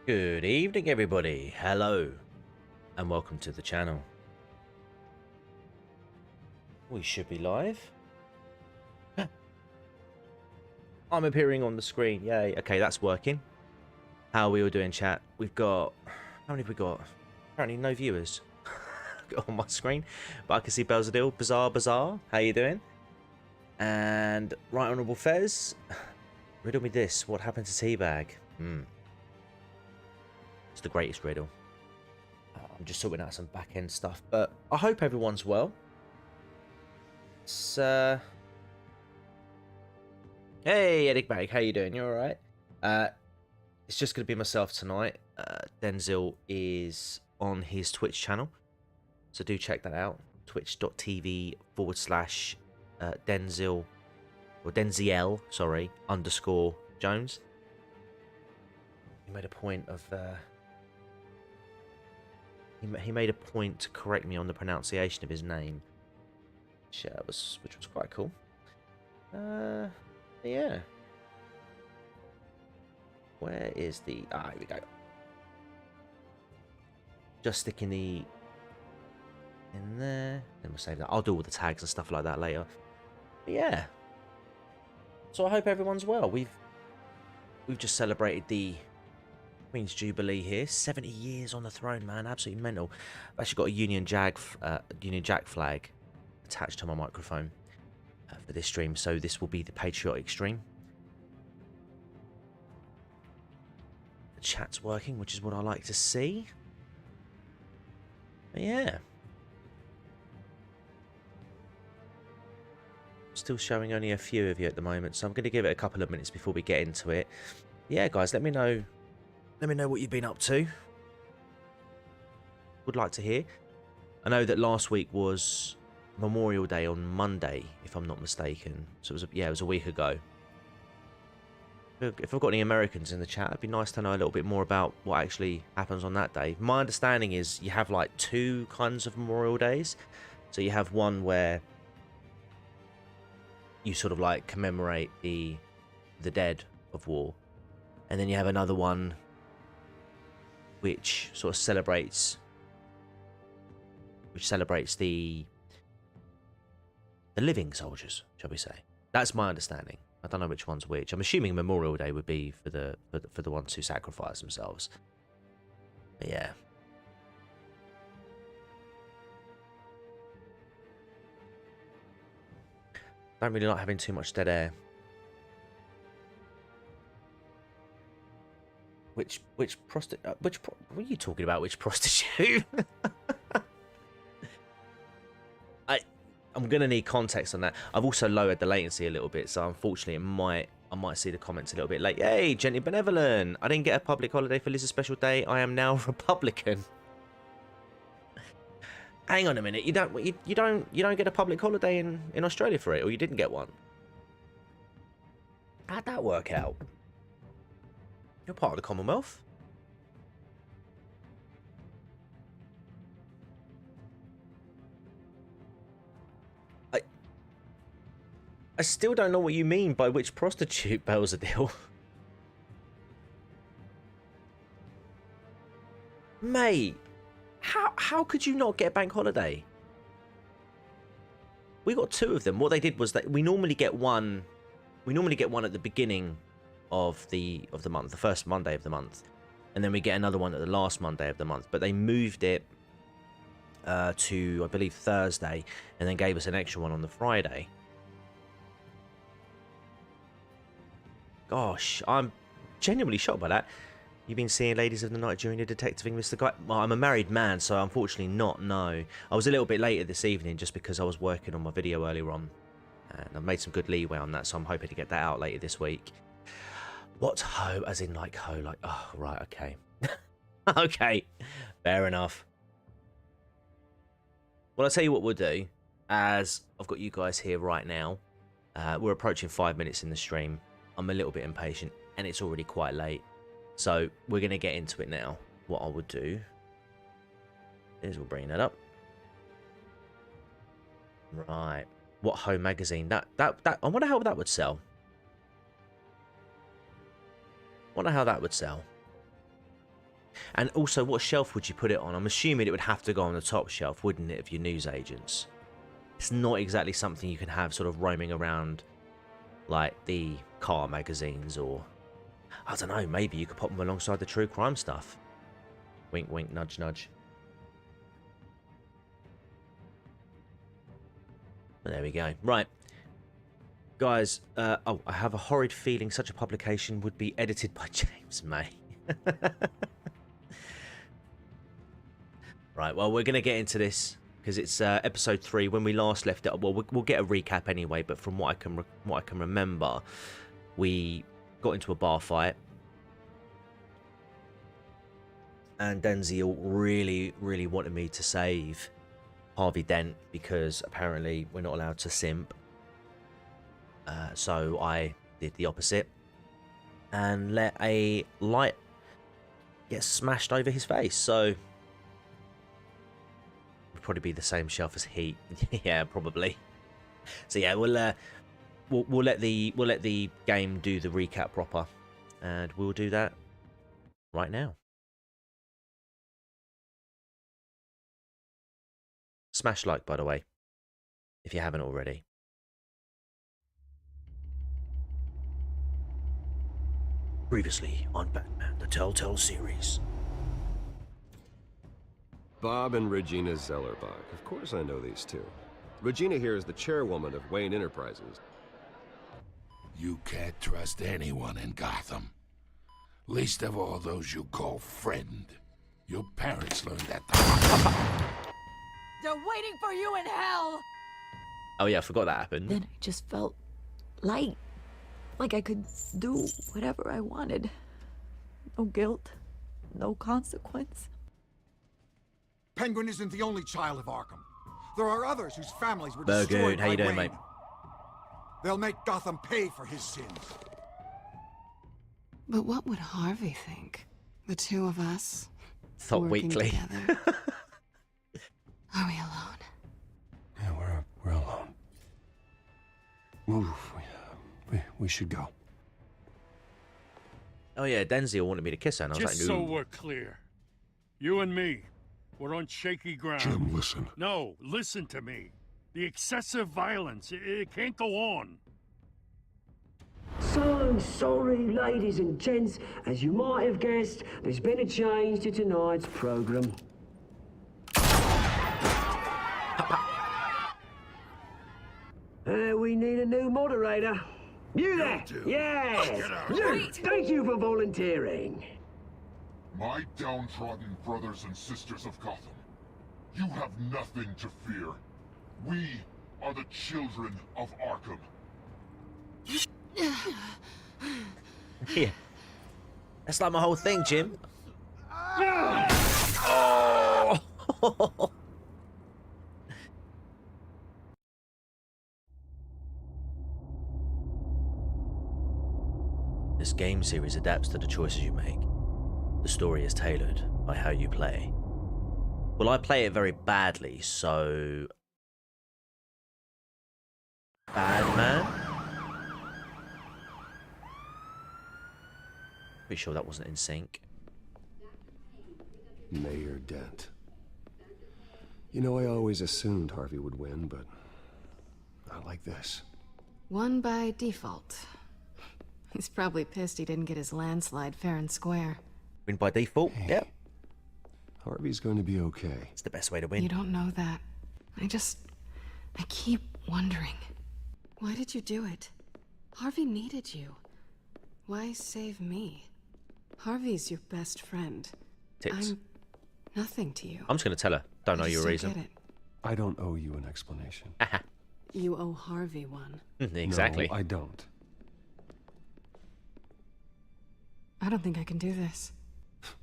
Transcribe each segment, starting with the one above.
Good evening, everybody. Hello, and welcome to the channel. We should be live. I'm appearing on the screen. Yay. Okay, that's working. How are we all doing, chat? We've got... How many have we got? Apparently no viewers on my screen. But I can see Belzadil. Bizarre. How you doing? And Right Honourable Fez. Riddle me this. What happened to Teabag? It's the greatest riddle. I'm just sorting out some back-end stuff, but I hope everyone's well. It's, Hey, Enigmatic, how you doing? You alright? It's just going to be myself tonight. Denzel is on his Twitch channel, so do check that out. Twitch.tv/Denzel, or Denziel, sorry, _Jones. He made a point of... He made a point to correct me on the pronunciation of his name, which was quite cool. Yeah. Where is the... here we go. Just sticking the... in there. Then we'll save that. I'll do all the tags and stuff like that later. But yeah. So I hope everyone's well. We've just celebrated the Queen's Jubilee here. 70 years on the throne, man. Absolutely mental. I've actually got a Union Jack flag attached to my microphone for this stream. So this will be the patriotic stream. The chat's working, which is what I like to see. But yeah. Still showing only a few of you at the moment, so I'm going to give it a couple of minutes before we get into it. Yeah, guys, let me know. Let me know what you've been up to. Would like to hear. I know that last week was Memorial Day on Monday, if I'm not mistaken. So it was a week ago. If I've got any Americans in the chat, it'd be nice to know a little bit more about what actually happens on that day. My understanding is you have like two kinds of Memorial Days. So you have one where you sort of like commemorate the dead of war, and then you have another one which sort of celebrates the living soldiers, shall we say. That's my understanding. I don't know which one's which. I'm assuming Memorial Day would be for the ones who sacrifice themselves. But yeah. Don't really like having too much dead air. What are you talking about? Which prostitute? I'm gonna need context on that. I've also lowered the latency a little bit, so unfortunately I might see the comments a little bit late. Hey, Gently Benevolent! I didn't get a public holiday for Liz's special day. I am now Republican. Hang on a minute. You don't get a public holiday in Australia for it, or you didn't get one? How'd that work out? You're part of the Commonwealth. I still don't know what you mean by which prostitute, Belzadil. Mate, how could you not get a bank holiday? We got two of them. What they did was that we normally get one. We normally get one at the beginning of the month, the first Monday of the month, and then we get another one at the last Monday of the month. But they moved it to, I believe, Thursday, and then gave us an extra one on the Friday. Gosh, I'm genuinely shocked by that. You've been seeing Ladies of the Night during the detectiving, Mr. Guy? Well, I'm a married man, so unfortunately not, no. I was a little bit later this evening just because I was working on my video earlier on. And I've made some good leeway on that, so I'm hoping to get that out later this week. What's ho? As in like ho, like, oh, right, okay. Okay, fair enough. Well, I'll tell you what we'll do. As I've got you guys here right now, we're approaching 5 minutes in the stream. I'm a little bit impatient, and it's already quite late. So we're going to get into it now. What I would do is we'll bring that up. Right. What Home magazine? That I wonder how that would sell. Wonder how that would sell. And also, what shelf would you put it on? I'm assuming it would have to go on the top shelf, wouldn't it, of your newsagents? It's not exactly something you can have sort of roaming around like the car magazines, or I don't know, maybe you could pop them alongside the true crime stuff. Wink, wink, nudge, nudge. But there we go. Right. Guys, oh, I have a horrid feeling such a publication would be edited by James May. Right, well, we're going to get into this because it's episode 3. When we last left it, well, we'll get a recap anyway. But from what I can remember, we got into a bar fight, and Denziel really wanted me to save Harvey Dent because apparently we're not allowed to simp. So I did the opposite and let a light get smashed over his face. So would probably be the same shelf as Heat. Yeah, probably. So yeah, we'll let the game do the recap proper, and we'll do that right now. Smash like, by the way, if you haven't already. Previously on Batman, the Telltale Series. Bob and Regina Zellerbach. Of course I know these two. Regina here is the chairwoman of Wayne Enterprises. You can't trust anyone in Gotham. Least of all those you call friend. Your parents learned that the They're waiting for you in hell! Oh yeah, I forgot that happened. Then I just felt light. Like I could do whatever I wanted. No guilt. No consequence. Penguin isn't the only child of Arkham. There are others whose families were Burgood, destroyed how by you doing, Wayne. mate? They'll make Gotham pay for his sins. But what would Harvey think? The two of us Thought working weekly. together. Are we alone? Yeah, we're alone. Oof, we should go. Oh yeah, Denziel wanted me to kiss her, and I was Just like, so no. we're clear, you and me, we're on shaky ground. Jim, listen. No, listen to me. The excessive violence, it can't go on. So sorry, ladies and gents. As you might have guessed, there's been a change to tonight's program. We need a new moderator. You there? Yes! You! Thank you for volunteering. My downtrodden brothers and sisters of Gotham, you have nothing to fear. We are the children of Arkham. Yeah. That's like my whole thing, Jim. Oh! This game series adapts to the choices you make. The story is tailored by how you play. Well, I play it very badly, so... Bad man? Pretty sure that wasn't in sync. Mayor Dent. You know, I always assumed Harvey would win, but not like this. Won by default. He's probably pissed he didn't get his landslide fair and square. Win by default? Hey, Yep. Harvey's going to be okay. It's the best way to win. You don't know that. I keep wondering. Why did you do it? Harvey needed you. Why save me? Harvey's your best friend. Tits. I'm nothing to you. I'm just going to tell her. Don't know I your just don't reason. get it. I don't owe you an explanation. You owe Harvey one. Exactly. No, I don't. I don't think I can do this.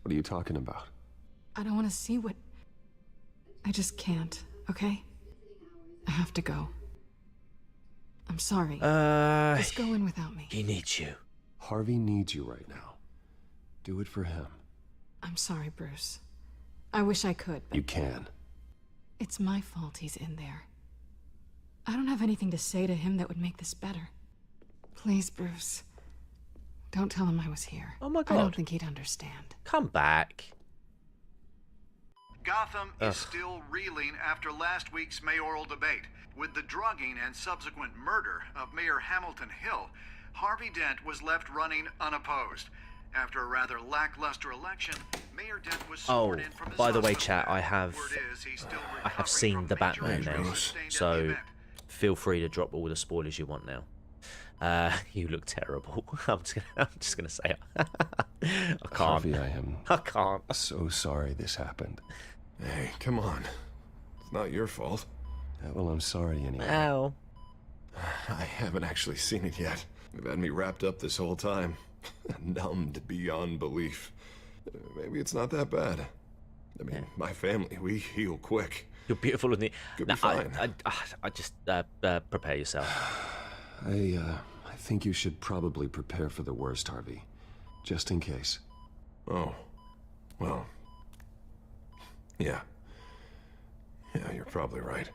What are you talking about? I don't want to see what... I just can't, okay? I have to go. I'm sorry. Just go in without me. He needs you. Harvey needs you right now. Do it for him. I'm sorry, Bruce. I wish I could, but... You can. It's my fault he's in there. I don't have anything to say to him that would make this better. Please, Bruce. Don't tell him I was here. Oh my I God. don't think he'd understand. Come back. Gotham is still reeling after last week's mayoral debate. With the drugging and subsequent murder of Mayor Hamilton Hill, Harvey Dent was left running unopposed. After a rather lackluster election, Mayor Dent was sworn in from his by the way, hospital chat, bed. I have seen the Batman now, so feel free to drop all the spoilers you want now. You look terrible. I'm just gonna say it. I can't. Harvey, I can't. So sorry this happened. Hey, come on. It's not your fault. Well, I'm sorry anyway. Ow. I haven't actually seen it yet. You've had me wrapped up this whole time. Numbed beyond belief. Maybe it's not that bad. I mean, my family, we heal quick. You're beautiful, isn't it? Could be fine. I just prepare yourself. I think you should probably prepare for the worst, Harvey. Just in case. Oh. Well. Yeah. Yeah, you're probably right.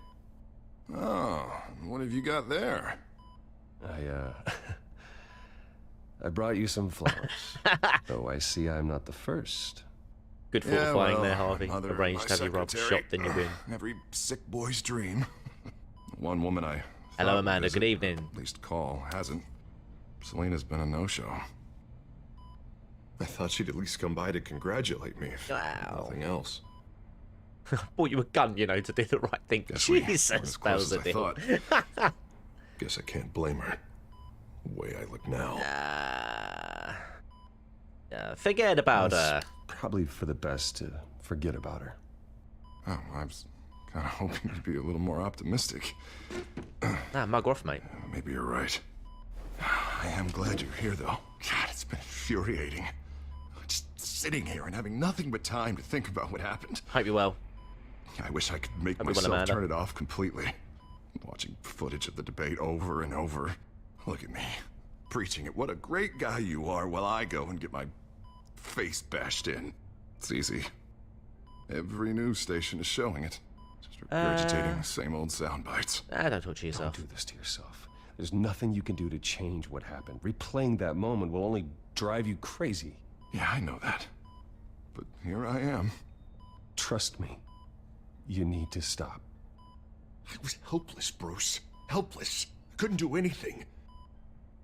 Oh, what have you got there? I brought you some flowers. Though I see I'm not the first. Good fortifying there, Harvey. Arranged to have you robbed shop, then you win. Every sick boy's dream. One woman I Hello, Amanda. Good evening. At least call hasn't. Selena's been a no-show. I thought she'd at least come by to congratulate me. Wow. Nothing else. Bought you a gun, you know, to do the right thing. Guess Jesus, we weren't as close that was a as I deal. thought. Guess I can't blame her. The way I look now. Forget about It's her. Probably for the best to forget about her. Oh, I was kind of hoping you'd be a little more optimistic. Nah, mug off, mate. Maybe you're right. I am glad you're here, though. God, it's been infuriating. Just sitting here and having nothing but time to think about what happened. Hope you're well. I wish I could make Hope you're well, myself Amanda. turn it off completely. Watching footage of the debate over and over. Look at me, preaching at what a great guy you are while I go and get my face bashed in. It's easy. Every news station is showing it. Just regurgitating the same old sound bites. Don't talk to yourself. Don't do this to yourself. There's nothing you can do to change what happened. Replaying that moment will only drive you crazy. Yeah, I know that. But here I am. Trust me. You need to stop. I was helpless, Bruce. Helpless. Couldn't do anything.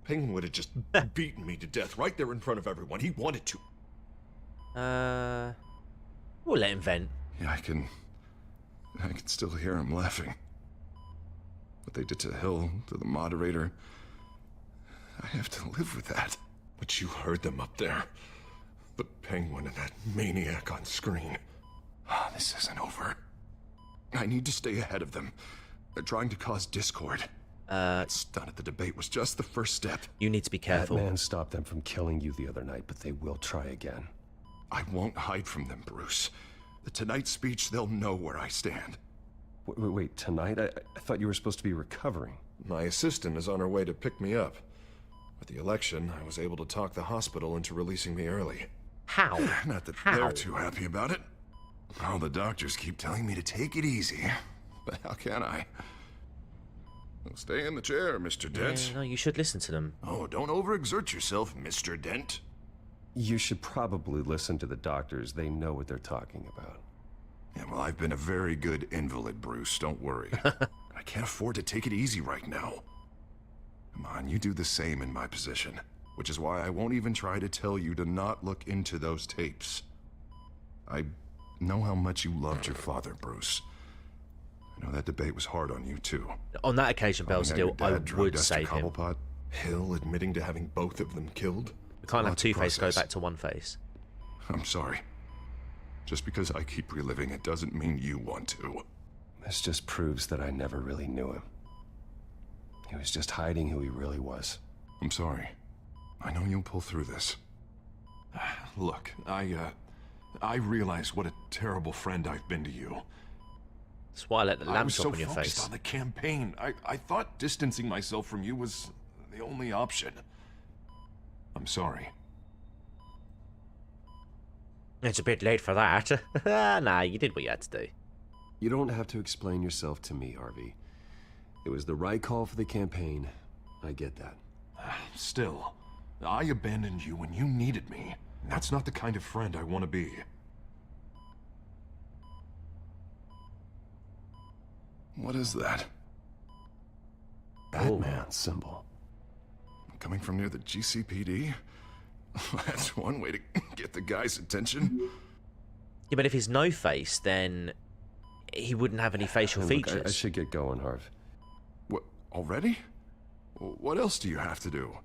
Penguin would have just beaten me to death right there in front of everyone. He wanted to. We'll let him vent. Yeah, I can still hear him laughing. What they did to Hill, to the moderator. I have to live with that. But you heard them up there. The Penguin and that maniac on screen. This isn't over. I need to stay ahead of them. They're trying to cause discord. That stunt at the debate was just the first step. You need to be careful. That man stopped them from killing you the other night, but they will try again. I won't hide from them, Bruce. The tonight speech, they'll know where I stand. Wait, tonight? I thought you were supposed to be recovering. My assistant is on her way to pick me up. With the election, I was able to talk the hospital into releasing me early. How? Not that they're too happy about it. All the doctors keep telling me to take it easy. But how can I? Well, stay in the chair, Mr. Dent. No, you should listen to them. Oh, don't overexert yourself, Mr. Dent. You should probably listen to the doctors. They know what they're talking about. Yeah, well, I've been a very good invalid, Bruce. Don't worry. I can't afford to take it easy right now. Come on, you do the same in my position. Which is why I won't even try to tell you to not look into those tapes. I know how much you loved your father, Bruce. I know that debate was hard on you, too. On that occasion, Belsteel, I would save him. Cobblepot, Hill admitting to having both of them killed. We can't have Lots of Two-Face go process. back to One-Face. I'm sorry. Just because I keep reliving it doesn't mean you want to. This just proves that I never really knew him. He was just hiding who he really was. I'm sorry. I know you'll pull through this. Look, I realize what a terrible friend I've been to you. That's why I let the lamp drop on your I was so focused face. on the campaign. I thought distancing myself from you was the only option. I'm sorry. It's a bit late for that. Nah, you did what you had to do. You don't have to explain yourself to me, Harvey. It was the right call for the campaign. I get that. Still, I abandoned you when you needed me. That's not the kind of friend I want to be. What is that? Batman symbol. Coming from near the GCPD? That's one way to get the guy's attention. Yeah, but if he's no face, then he wouldn't have any facial Look, features. I should get going, Harv. What, already? What else do you have to do?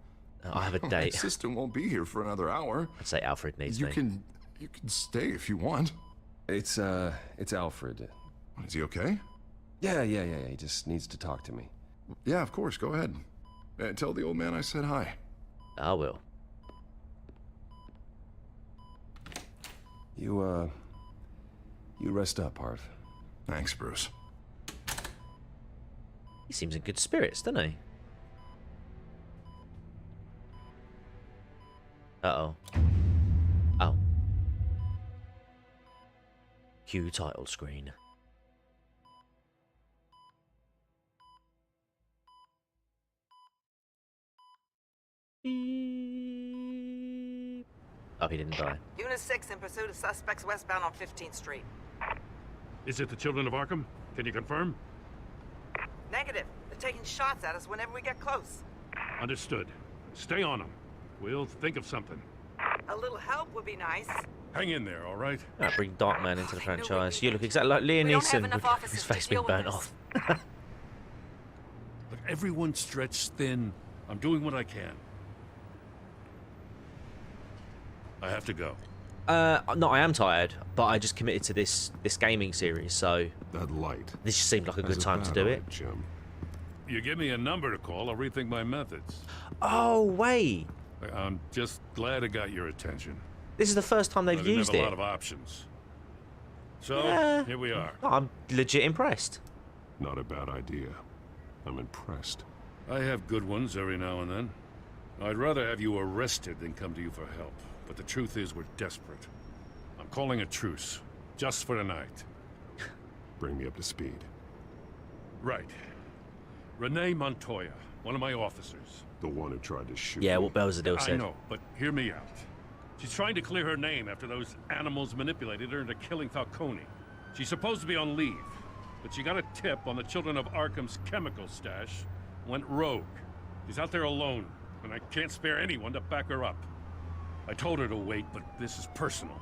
I have a My date. assistant won't be here for another hour. I'd say Alfred needs You me. can stay if you want. It's Alfred. Is he okay? Yeah. He just needs to talk to me. Yeah, of course. Go ahead. Tell the old man I said hi. I will. You rest up, Harv. Thanks, Bruce. He seems in good spirits, doesn't he? Uh-oh. Oh. Cue title screen. Beep. Oh, he didn't die. Unit 6 in pursuit of suspects westbound on 15th Street. Is it the Children of Arkham? Can you confirm? Negative. They're taking shots at us whenever we get close. Understood. Stay on them. We'll think of something. A little help would be nice. Hang in there, all right? Bring Darkman into the franchise. You look exactly like Liam We don't have Neeson enough with officers his to face being deal with burnt this. off. Look, everyone's stretched thin. I'm doing what I can. I have to go. No, I am tired, but I just committed to this gaming series, so That light. this just seemed like a good time to do it. Jim. You give me a number to call, I'll rethink my methods. Oh, wait. I'm just glad I got your attention. This is the first time I they've didn't used have a it. lot of options. So, Yeah. here we are. Oh, I'm legit impressed. Not a bad idea. I'm impressed. I have good ones every now and then. I'd rather have you arrested than come to you for help. But the truth is we're desperate. I'm calling a truce. Just for tonight. Bring me up to speed. Right. Renee Montoya, one of my officers. The one who tried to shoot Yeah, me. what Belzadil I said. know, but hear me out. She's trying to clear her name after those animals manipulated her into killing Falcone. She's supposed to be on leave, but she got a tip on the Children of Arkham's chemical stash, went rogue. She's out there alone, and I can't spare anyone to back her up. I told her to wait, but this is personal.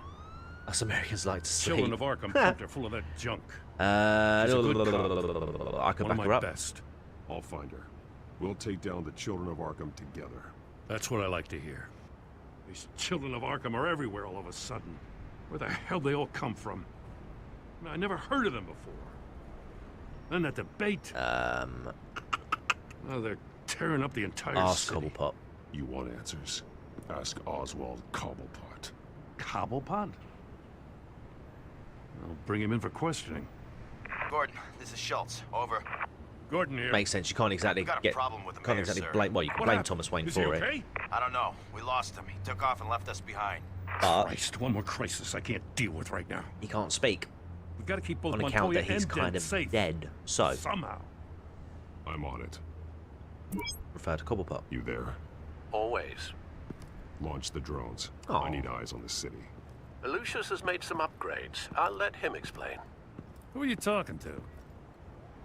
Us Americans like to sleep. Children of Arkham pumped her full of that junk. She's a good cop. I could One back of her my up. best. I'll find her. We'll take down the Children of Arkham together. That's what I like to hear. These Children of Arkham are everywhere all of a sudden. Where the hell they all come from? I never heard of them before. Then that debate. Oh, they're tearing up the entire Ask city. Cobblepot. You want answers? Ask Oswald Cobblepot. Cobblepot? I'll bring him in for questioning. Gordon, this is Schultz. Over. Gordon here. Makes sense. You can't exactly We've got a get. problem with the Can't mayor, exactly sir. blame. Well, you can What blame happened? Thomas Wayne Is he for okay? it. I don't know. We lost him. He took off and left us behind. But Christ, one more crisis I can't deal with right now. he can't speak We've got to keep both on Montoya account that he's and kind Dent of safe. dead. So, Somehow. I'm on it. refer to Cobblepot. You there? Always. Launch the drones. Aw. I need eyes on the city. Lucius has made some upgrades. I'll let him explain. Who are you talking to?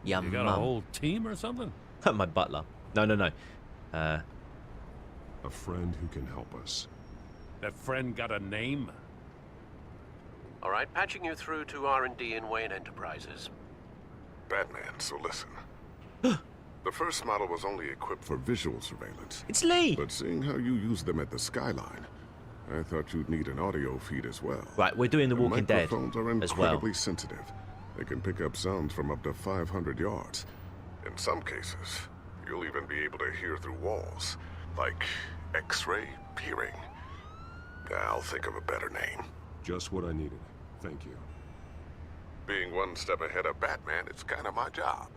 Yeah, You got a whole team or something? My butler. No. A friend who can help us. That friend got a name? All right, patching you through to R&D in Wayne Enterprises. Batman, so listen. The first model was only equipped for visual surveillance. It's Lee! But seeing how you use them at the Skyline, I thought you'd need an audio feed as well. Right, we're doing The Walking Dead microphones are as well. incredibly sensitive. They can pick up sounds from up to 500 yards. In some cases, you'll even be able to hear through walls, like X-ray hearing. I'll think of a better name. Just what I needed. Thank you. Being one step ahead of Batman, it's kind of my job.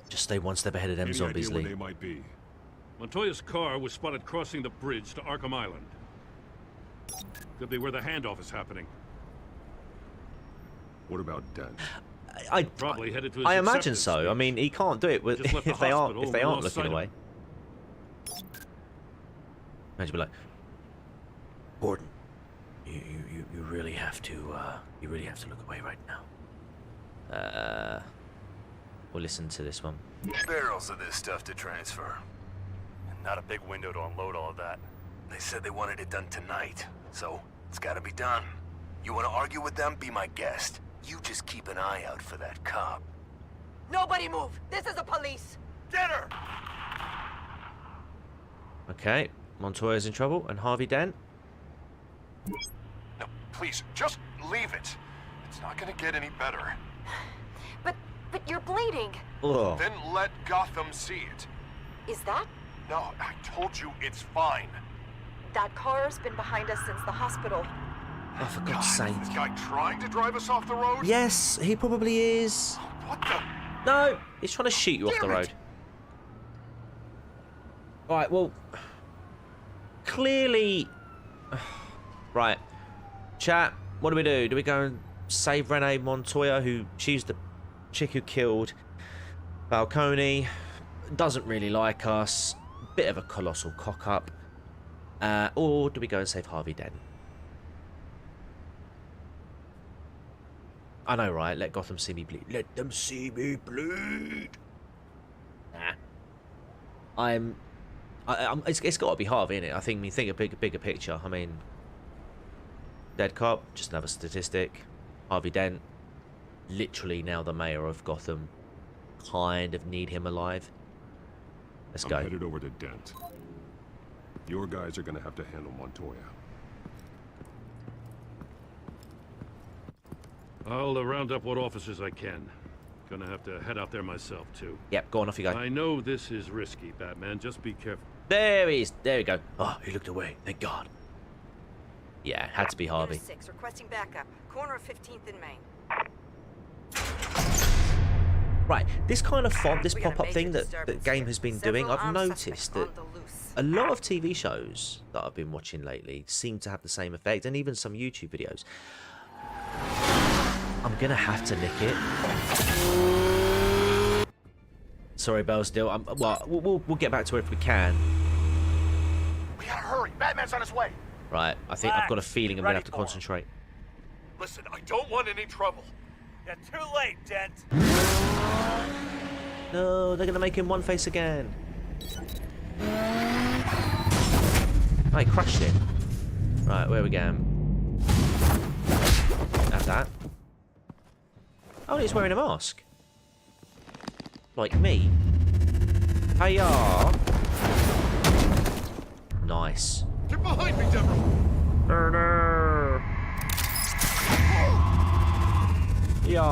Just stay one step ahead of them Any zombies, idea where Lee. they might be? Montoya's car was spotted crossing the bridge to Arkham Island. Could be where the handoff is happening. What about Dent? Probably headed to his I imagine acceptance so. I mean, he can't do it with, Just left the if they aren't hospital and looking lost sight of away. him. Imagine be like, Gordon, you really have to look away right now. we'll listen to this one. Barrels of this stuff to transfer. Not a big window to unload all of that. They said they wanted it done tonight, so it's gotta be done. You wanna argue with them? Be my guest. You just keep an eye out for that cop. Nobody move! This is the police! Get her! Okay, Montoya's in trouble, and Harvey Dent. No, please, just leave it. It's not gonna get any better. But you're bleeding. Ugh. Then let Gotham see it. Is that? No, I told you it's fine. That car's been behind us since the hospital. Oh, for God's sake. This guy trying to drive us off the road? Yes, he probably is. What the? No, he's trying to shoot you off the road. Alright, well, clearly... Right, chat, what do? Do we go and save Renee Montoya, who she's the chick who killed Falcone, doesn't really like us, bit of a colossal cock-up, or do we go and save Harvey Dent? I know, right? Let Gotham see me bleed. Let them see me bleed. Nah. It's got to be Harvey, innit? I think a bigger picture. I mean, dead cop, just another statistic. Harvey Dent, literally now the mayor of Gotham. Kind of need him alive. Let's go. I'm headed over to Dent. Your guys are gonna have to handle Montoya. I'll round up what officers I can. Gonna have to head out there myself, too. Yep, go on, off you go. I know this is risky, Batman. Just be careful. There he is. There we go. Oh, he looked away. Thank God. Yeah, had to be Harvey. 6, requesting backup. Corner of 15th and Main. Right, this kind of font, this pop-up thing that the game has been doing, I've noticed that a lot of TV shows that I've been watching lately seem to have the same effect, and even some YouTube videos. I'm gonna have to nick it. Sorry, Bellsdill. Well, we'll get back to it if we can. We gotta hurry. Batman's on his way. Right, I think I've got a feeling I'm gonna have to concentrate. Listen, I don't want any trouble. You're too late, Dent. No, they're gonna make him one face again. I crushed it. Right, where are we going? Have that. Oh, he's wearing a mask. Like me. Hiya! Nice. Get behind me, Deborah! Yeah.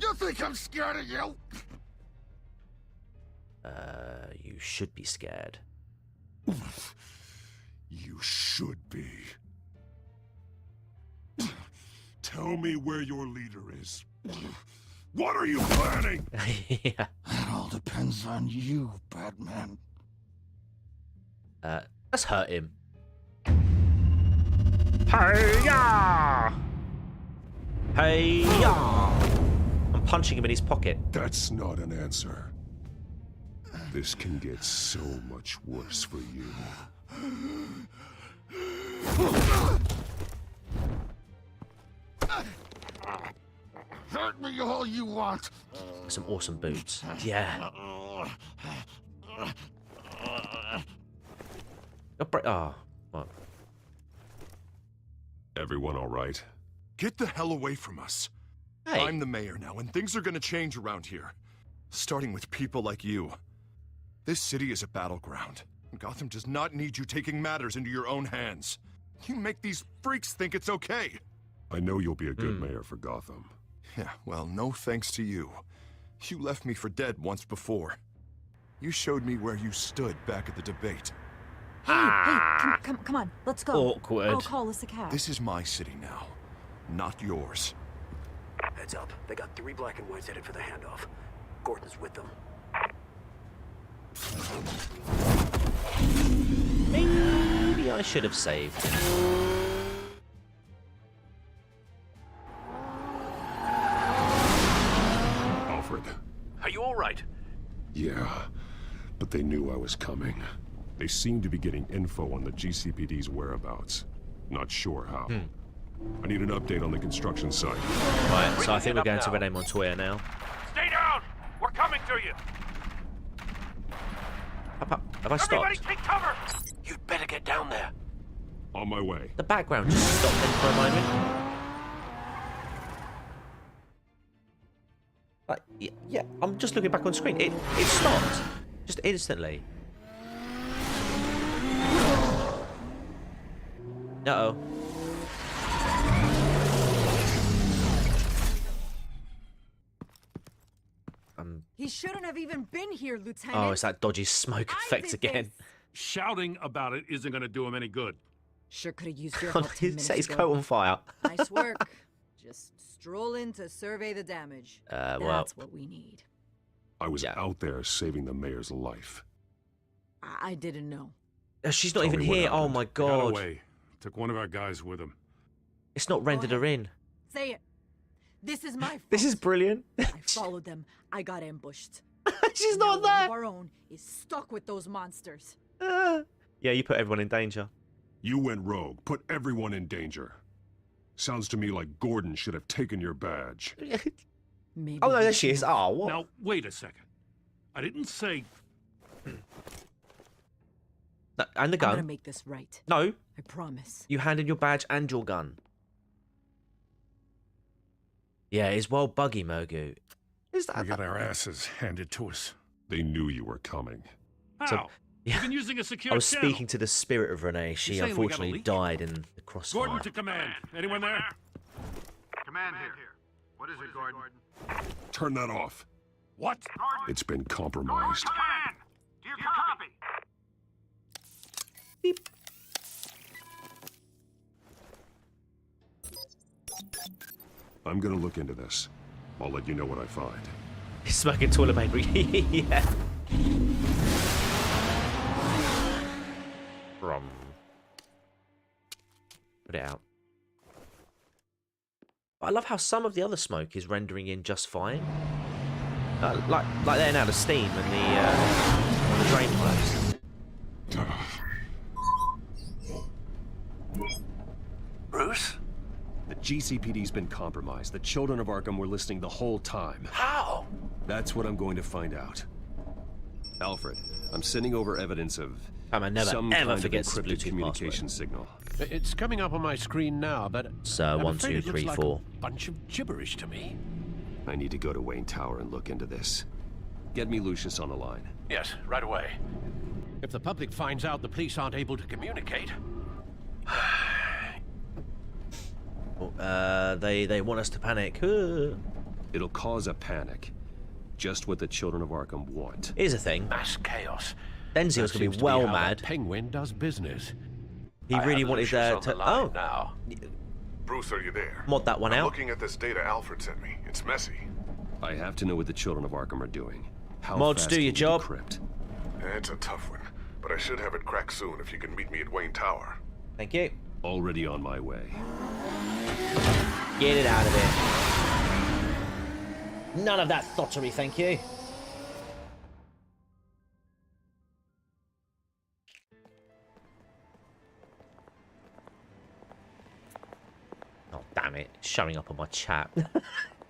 You think I'm scared of you? You should be scared. You should be. Tell me where your leader is. What are you planning? Yeah. That all depends on you, Batman. Let's hurt him. Hey-ya! Hey-ya! I'm punching him in his pocket. That's not an answer. This can get so much worse for you. Hurt me all you want. Some awesome boots. Yeah. Oh, what? Everyone all right? Get the hell away from us. Hey. I'm the mayor now, and things are gonna change around here. Starting with people like you. This city is a battleground. Gotham does not need you taking matters into your own hands. You make these freaks think it's okay. I know you'll be a good mayor for Gotham. Yeah, well, no thanks to you. You left me for dead once before. You showed me where you stood back at the debate. Hey, come on, let's go. Awkward. I'll call us a cab. This is my city now, not yours. Heads up. They got 3 black and whites headed for the handoff. Gordon's with them. Maybe I should have saved him. Alfred. Are you all right? Yeah, but they knew I was coming. They seem to be getting info on the GCPD's whereabouts. Not sure how. I need an update on the construction site. Right, so I think we're going to Renee Montoya now. Stay down! We're coming to you! Have I stopped? Everybody take cover! You'd better get down there. On my way. The background just stopped then for a moment. Like, yeah, I'm just looking back on screen. It stopped. Just instantly. Uh-oh. He shouldn't have even been here, Lieutenant. Oh, it's that dodgy smoke effect again. Shouting about it isn't going to do him any good. Sure could have used your help 10 minutes Set his ago. coat on fire. Nice work. Just stroll in to survey the damage. Well, That's what we need. I was out there saving the mayor's life. I didn't know. She's not Tell even me what here. Oh happened. my Got god. away. Took one of our guys with him. It's not rendered her in. Say it. This is my fault. This is brilliant. I followed them. I got ambushed. She's Now not one there. of our own is stuck with those monsters. Yeah, you put everyone in danger. You went rogue, put everyone in danger. Sounds to me like Gordon should have taken your badge. Maybe Oh, no, there she is. Oh, what? Now, wait a second. I didn't say... No, and the I'm gun. gonna make this right. No. I promise. You handed your badge and your gun. Yeah, it's well buggy, Mogu. Is that... We got our asses handed to us. They knew you were coming. How? So, yeah. You've been using a secure I was channel. speaking to the spirit of Renee. She saying we got a unfortunately leak? died in the crossfire. Gordon to command. Anyone there? Command here. What is it, Gordon? Turn that off. What? It's been compromised. Command! Do you copy? I'm gonna look into this. I'll let you know what I find. He's smoking toilet paper. Yeah. Put it out. I love how some of the other smoke is rendering in just fine. Like there now, the steam and the drain pipes. Bruce? The GCPD's been compromised. The children of Arkham were listening the whole time. How? That's what I'm going to find out. Alfred, I'm sending over evidence of never some ever kind forgets of the encrypted Bluetooth communication signal. It's coming up on my screen now, but So, I'm 1, afraid 2, it looks 3, like 4. a bunch of gibberish to me. I need to go to Wayne Tower and look into this. Get me Lucius on the line. Yes, right away. If the public finds out the police aren't able to communicate, They want us to panic. It'll cause a panic. Just what the children of Arkham want. Here's the thing. mass chaos. Denzil's That gonna seems be to well how mad. the Penguin does business. He really wanted to. Oh, now. Bruce, are you there? mod that one I'm out. looking at this data Alfred sent me. It's messy. I have to know what the children of Arkham are doing. How Mods, fast do can your you job. decrypt? It's a tough one, but I should have it cracked soon if you can meet me at Wayne Tower. Thank you. Already on my way. Get it out of there. None of that thottery, thank you. Oh, damn it. It's showing up on my chat.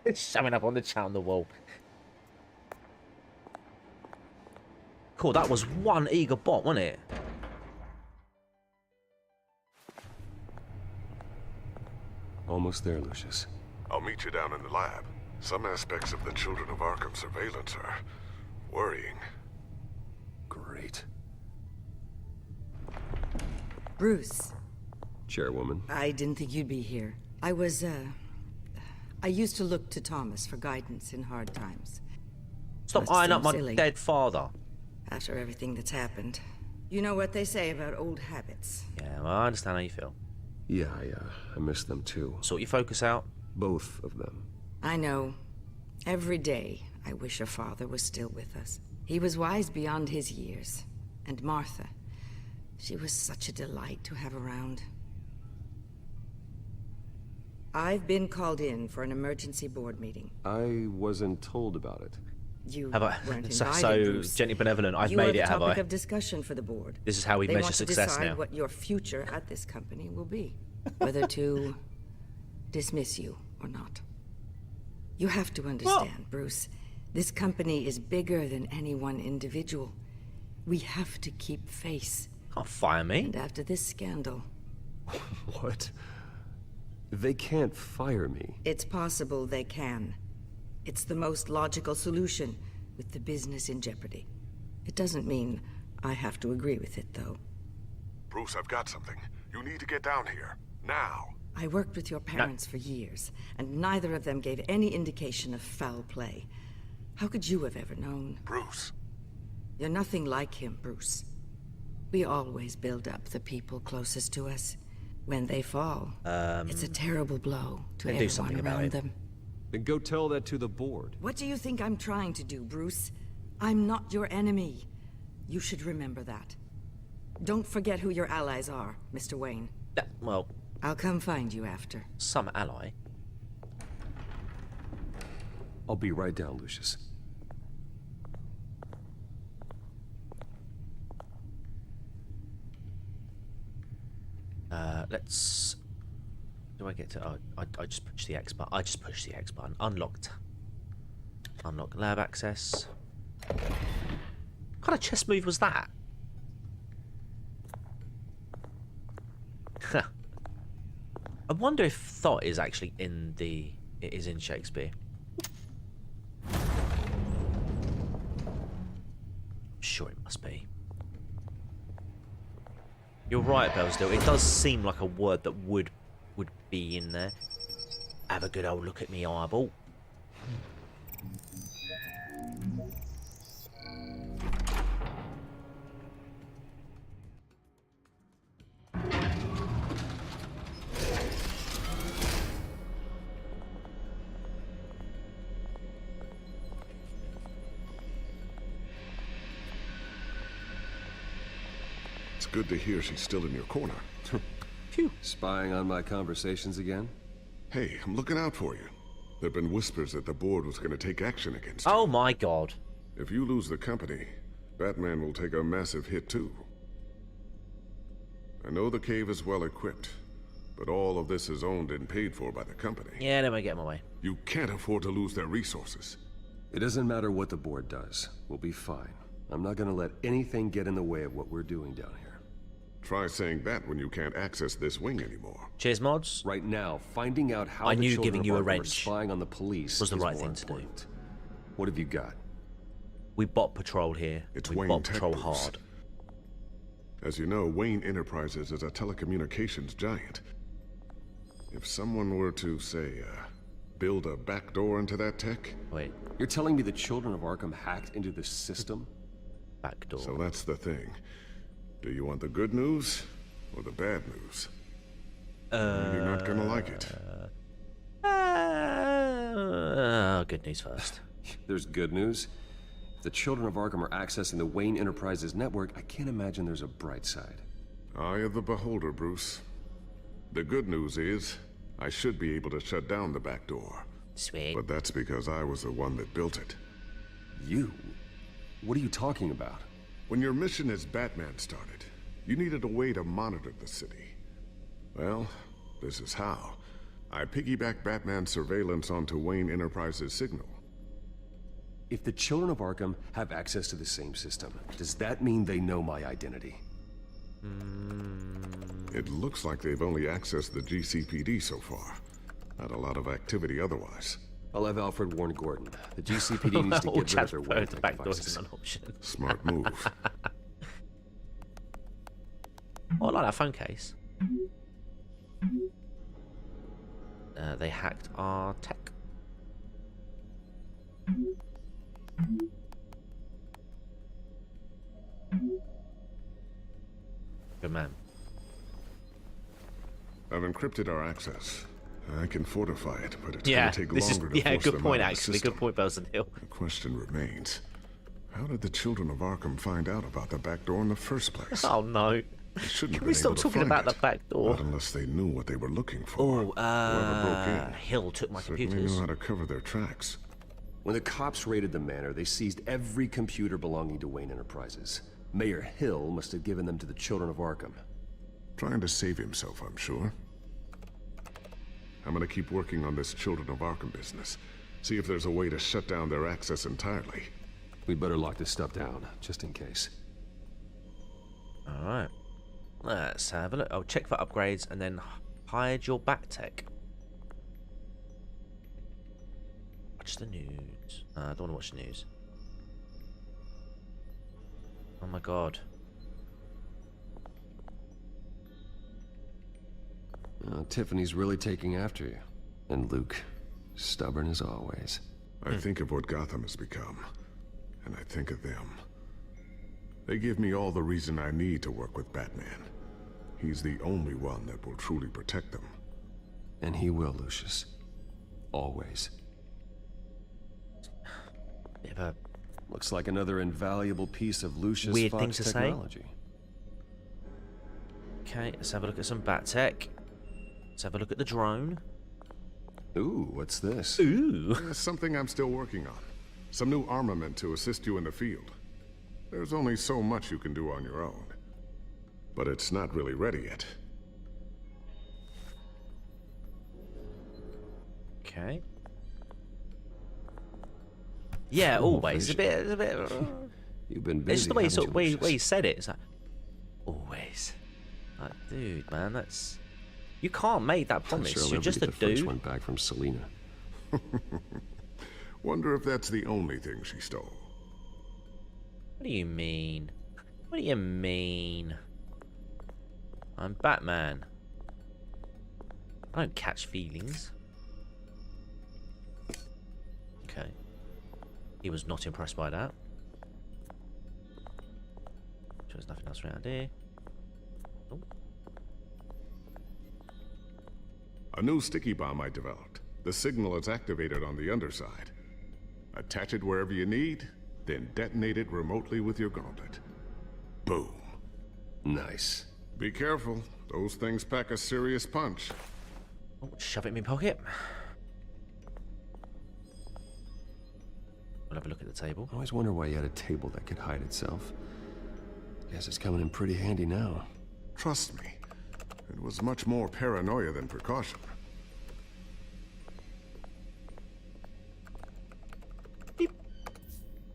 It's showing up on the chat on the wall. Cool, that was one eager bot, wasn't it? Almost there, Lucius. I'll meet you down in the lab. Some aspects of the Children of Arkham surveillance are worrying. Great. Bruce, Chairwoman. I didn't think you'd be here. I used to look to Thomas for guidance in hard times. Stop Must eyeing seem up my silly. dead father. After everything that's happened. You know what they say about old habits. Yeah, well, I understand how you feel. Yeah, I miss them too. Sort your focus out. Both of them. I know. Every day, I wish your father was still with us. He was wise beyond his years. And Martha, she was such a delight to have around. I've been called in for an emergency board meeting. I wasn't told about it. You Have I? weren't So, invited, Bruce. gently benevolent. I've You made are the it, have topic I? of discussion for the board. This is how we They measure want to success decide now. what your future at this company will be. Whether to dismiss you or not. You have to understand, Bruce. This company is bigger than any one individual. We have to keep face. Can't fire me. And after this scandal... What? They can't fire me. It's possible they can. It's the most logical solution, with the business in jeopardy. It doesn't mean I have to agree with it, though. Bruce, I've got something. You need to get down here. Now. I worked with your parents for years, and neither of them gave any indication of foul play. How could you have ever known? Bruce. You're nothing like him, Bruce. We always build up the people closest to us. When they fall, it's a terrible blow to everyone around them. Then go tell that to the board. What do you think I'm trying to do, Bruce? I'm not your enemy. You should remember that. Don't forget who your allies are, Mr. Wayne. Well... I'll come find you after. Some ally. I'll be right down, Lucius. Let's... Do I get to... Oh, I just pushed the X button. I just pushed the X button. Unlocked. Unlock lab access. What kind of chess move was that? I wonder if thought is actually in the... It is in Shakespeare. I'm sure it must be. You're right, Bellsdale. It does seem like a word that would be in there. Have a good old look at me eyeball. It's good to hear she's still in your corner. Phew. Spying on my conversations again? Hey, I'm looking out for you. There've been whispers that the board was going to take action against you. Oh my god. If you lose the company, Batman will take a massive hit too. I know the cave is well equipped, but all of this is owned and paid for by the company. Yeah, let me get my way. You can't afford to lose their resources. It doesn't matter what the board does. We'll be fine. I'm not gonna let anything get in the way of what we're doing down here. Try saying that when you can't access this wing anymore. Cheers, mods. Right now, finding out how I the knew children giving of you a Arkham wrench are spying on the police was the is right more thing to do. important. What have you got? We bot patrol here. It's we Wayne bot Tech patrol Boost. hard. As you know, Wayne Enterprises is a telecommunications giant. If someone were to, say, build a backdoor into that tech... Wait. You're telling me the children of Arkham hacked into the system? Backdoor. So that's the thing. Do you want the good news or the bad news? You're not gonna like it. Good news first. There's good news. If the children of Arkham are accessing the Wayne Enterprises network, I can't imagine there's a bright side. Eye of the beholder, Bruce. The good news is, I should be able to shut down the back door. Sweet. But that's because I was the one that built it. You? What are you talking about? When your mission as Batman started, you needed a way to monitor the city. Well, this is how. I piggybacked Batman's surveillance onto Wayne Enterprises' signal. If the children of Arkham have access to the same system, does that mean they know my identity? It looks like they've only accessed the GCPD so far. Not a lot of activity otherwise. I'll have Alfred warn Gordon. The GCPD needs to get rid of their web backdoors an option. Smart move. Oh, I like that phone case. They hacked our tech. Good man. I've encrypted our access. I can fortify it, but it's Yeah, going to take this is longer to force good them point out of the actually. system. Good point, Belson Hill. The question remains: how did the children of Arkham find out about the back door in the first place? Oh no! They shouldn't Can have we been stop able to talking find about it. the back door? Not unless they knew what they were looking for. Oh, Whoever broke in Hill took my certainly computers. knew how to cover their tracks. When the cops raided the manor, they seized every computer belonging to Wayne Enterprises. Mayor Hill must have given them to the children of Arkham. Trying to save himself, I'm sure. I'm gonna keep working on this Children of Arkham business. See if there's a way to shut down their access entirely. We'd better lock this stuff down, just in case. Alright. Let's have a look. I'll check for upgrades and then hide your back tech. Watch the news. I don't want to watch the news. Oh my god. Tiffany's really taking after you. And Luke, stubborn as always. I think of what Gotham has become, and I think of them. They give me all the reason I need to work with Batman. He's the only one that will truly protect them. And he will, Lucius. Always. Bit of a looks like another invaluable piece of Lucius weird Fox thing to technology. Say. Okay, let's have a look at some bat tech. Let's have a look at the drone. Ooh, what's this? Ooh. There's something I'm still working on. Some new armament to assist you in the field. There's only so much you can do on your own. But it's not really ready yet. Okay. Yeah, always. It's a bit. You've been busy. It's the way haven't you, way you said it. It's like always. Like, dude, man, that's you can't make that promise. Sure You're just a the first dude. one back from Selena. Wonder if that's the only thing she stole. What do you mean? What do you mean? I'm Batman. I don't catch feelings. Okay. He was not impressed by that. There's nothing else around here. Oh. A new sticky bomb I developed. The signal is activated on the underside. Attach it wherever you need, then detonate it remotely with your gauntlet. Boom. Nice. Be careful. Those things pack a serious punch. Oh, shove it in my pocket. We'll have a look at the table. I always wonder why you had a table that could hide itself. Guess it's coming in pretty handy now. Trust me, it was much more paranoia than precaution.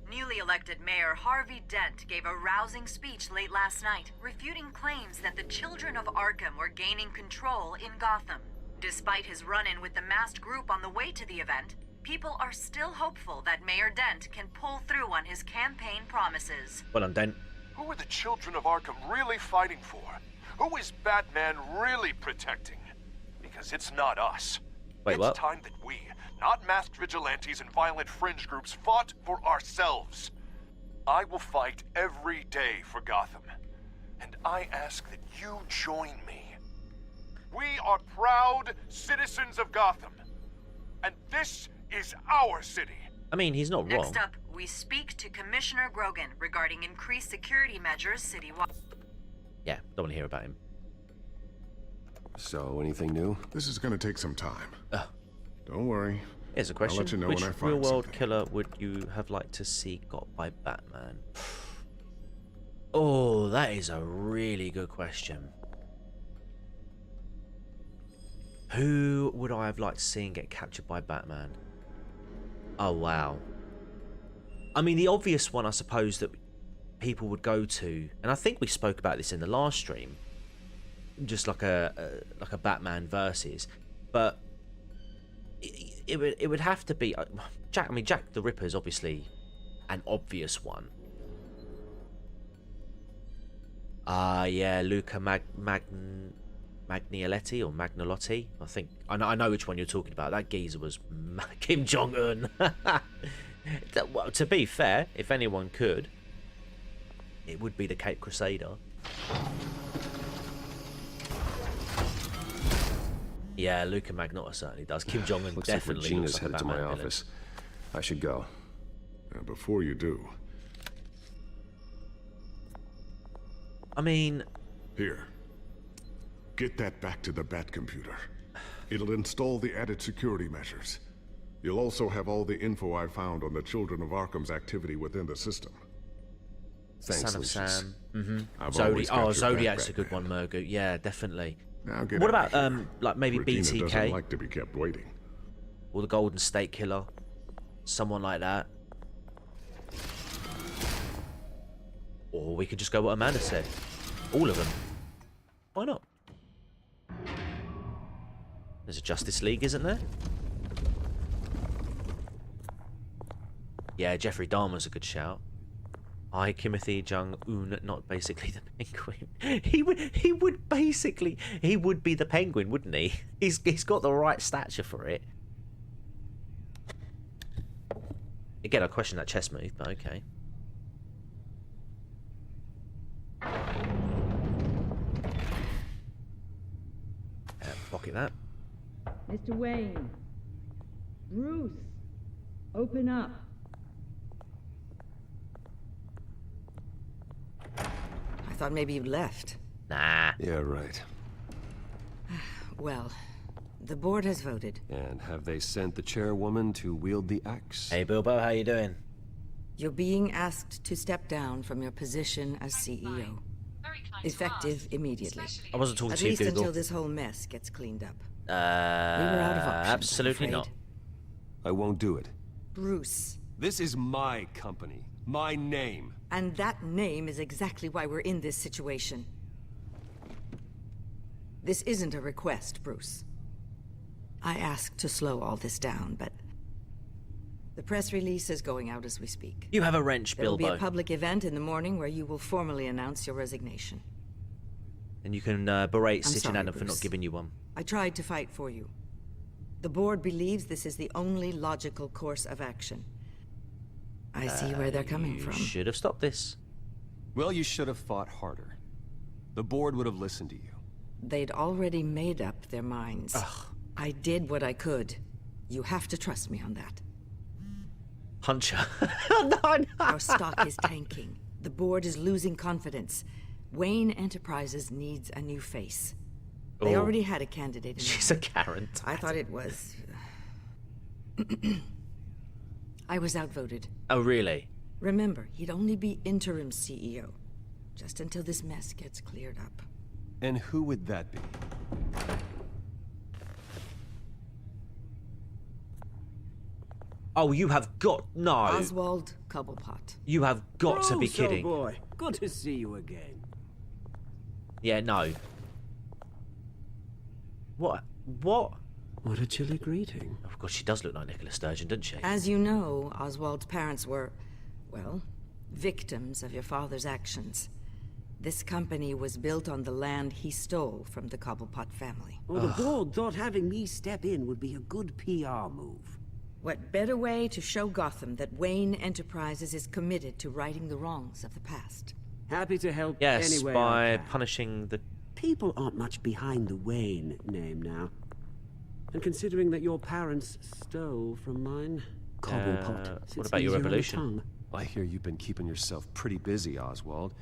Newly elected Mayor Harvey Dent gave a rousing speech late last night, refuting claims that the children of Arkham were gaining control in Gotham. Despite his run-in with the masked group on the way to the event, people are still hopeful that Mayor Dent can pull through on his campaign promises. Well done, Dent. Who are the children of Arkham really fighting for? Who is Batman really protecting? Because it's not us. Wait, what? It's time that we, not masked vigilantes and violent fringe groups, fought for ourselves. I will fight every day for Gotham. And I ask that you join me. We are proud citizens of Gotham. And this is our city. I mean, he's not wrong. Next up, we speak to Commissioner Grogan regarding increased security measures citywide. Yeah, don't want to hear about him. So, anything new? This is gonna take some time. Don't worry. Here's a question. I'll let you know Which when I find real-world something. killer would you have liked to see got by Batman? Oh, that is a really good question. Who would I have liked to see get captured by Batman? Oh, wow. I mean, the obvious one, I suppose, that people would go to, and I think we spoke about this in the last stream, just like a Batman versus, but it would have to be Jack. I mean, Jack the Ripper's obviously an obvious one. Yeah, Luca Magnielotti or Magnolotti. I think I know which one you're talking about. That geezer was Kim Jong-un. Well, to be fair, if anyone could, it would be the Cape Crusader. Yeah, Luca Magnotta certainly does. Kim Jong-un definitely Like Regina's looks like a headed to my Batman villain. office. I should go. Before you do, I mean, here. Get that back to the Bat computer. It'll install the added security measures. You'll also have all the info I found on the Children of Arkham's activity within the system. Thanks, Son of Lucius. Sam. Mm-hmm. I've always got your back, Zodiac's a good Batman. one, Murgu. Yeah, definitely. Now get What out about of here. like maybe Regina BTK doesn't like to be kept waiting. or the Golden State Killer, someone like that? Or we could just go what Amanda said, all of them. Why not? There's a Justice League, isn't there? Yeah, Jeffrey Dahmer's a good shout. I, Timothy Jong-un, not basically the Penguin. He would be the Penguin, wouldn't he? He's got the right stature for it. Again, I question that chess move, but okay. Pocket that. Mr. Wayne. Bruce. Open up. I thought maybe you'd left. Nah. Yeah, right. Well, the board has voted. And have they sent the chairwoman to wield the axe? Hey, Bilbo, how you doing? You're being asked to step down from your position as CEO. Effective immediately. I wasn't talking At to you, least Google. until this whole mess gets cleaned up. We were out of options, absolutely I'm not. I won't do it. Bruce. This is my company. My name. And that name is exactly why we're in this situation. This isn't a request, Bruce. I asked to slow all this down, but the press release is going out as we speak. You have a wrench, There will be Bilbo. a public event in the morning where you will formally announce your resignation. And you can berate I'm Sitchin sorry, Adam for not Bruce. giving you one. I tried to fight for you. The board believes this is the only logical course of action. I see where they're coming from. You should have stopped this. Well, you should have fought harder. The board would have listened to you. They'd already made up their minds. Ugh. I did what I could. You have to trust me on that. Huncher. Our stock is tanking. The board is losing confidence. Wayne Enterprises needs a new face. They Oh. already had a candidate in She's mind. a Karen. I thought it was... I was outvoted. Oh, really? Remember, he'd only be interim CEO. Just until this mess gets cleared up. And who would that be? Oh, you have got... No. Oswald Cobblepot. You have got to be Bruce, oh kidding. boy. Good to see you again. Yeah, no. What? What? What a chilly greeting. Oh, God, she does look like Nicola Sturgeon, doesn't she? As you know, Oswald's parents were, well, victims of your father's actions. This company was built on the land he stole from the Cobblepot family. Well, the board thought having me step in would be a good PR move. What better way to show Gotham that Wayne Enterprises is committed to righting the wrongs of the past? Happy to help Yes, any way by I can. punishing the... People aren't much behind the Wayne name now. And considering that your parents stole from mine, Cobblepot sits what about your easier on the revolution? tongue. I hear you've been keeping yourself pretty busy, Oswald.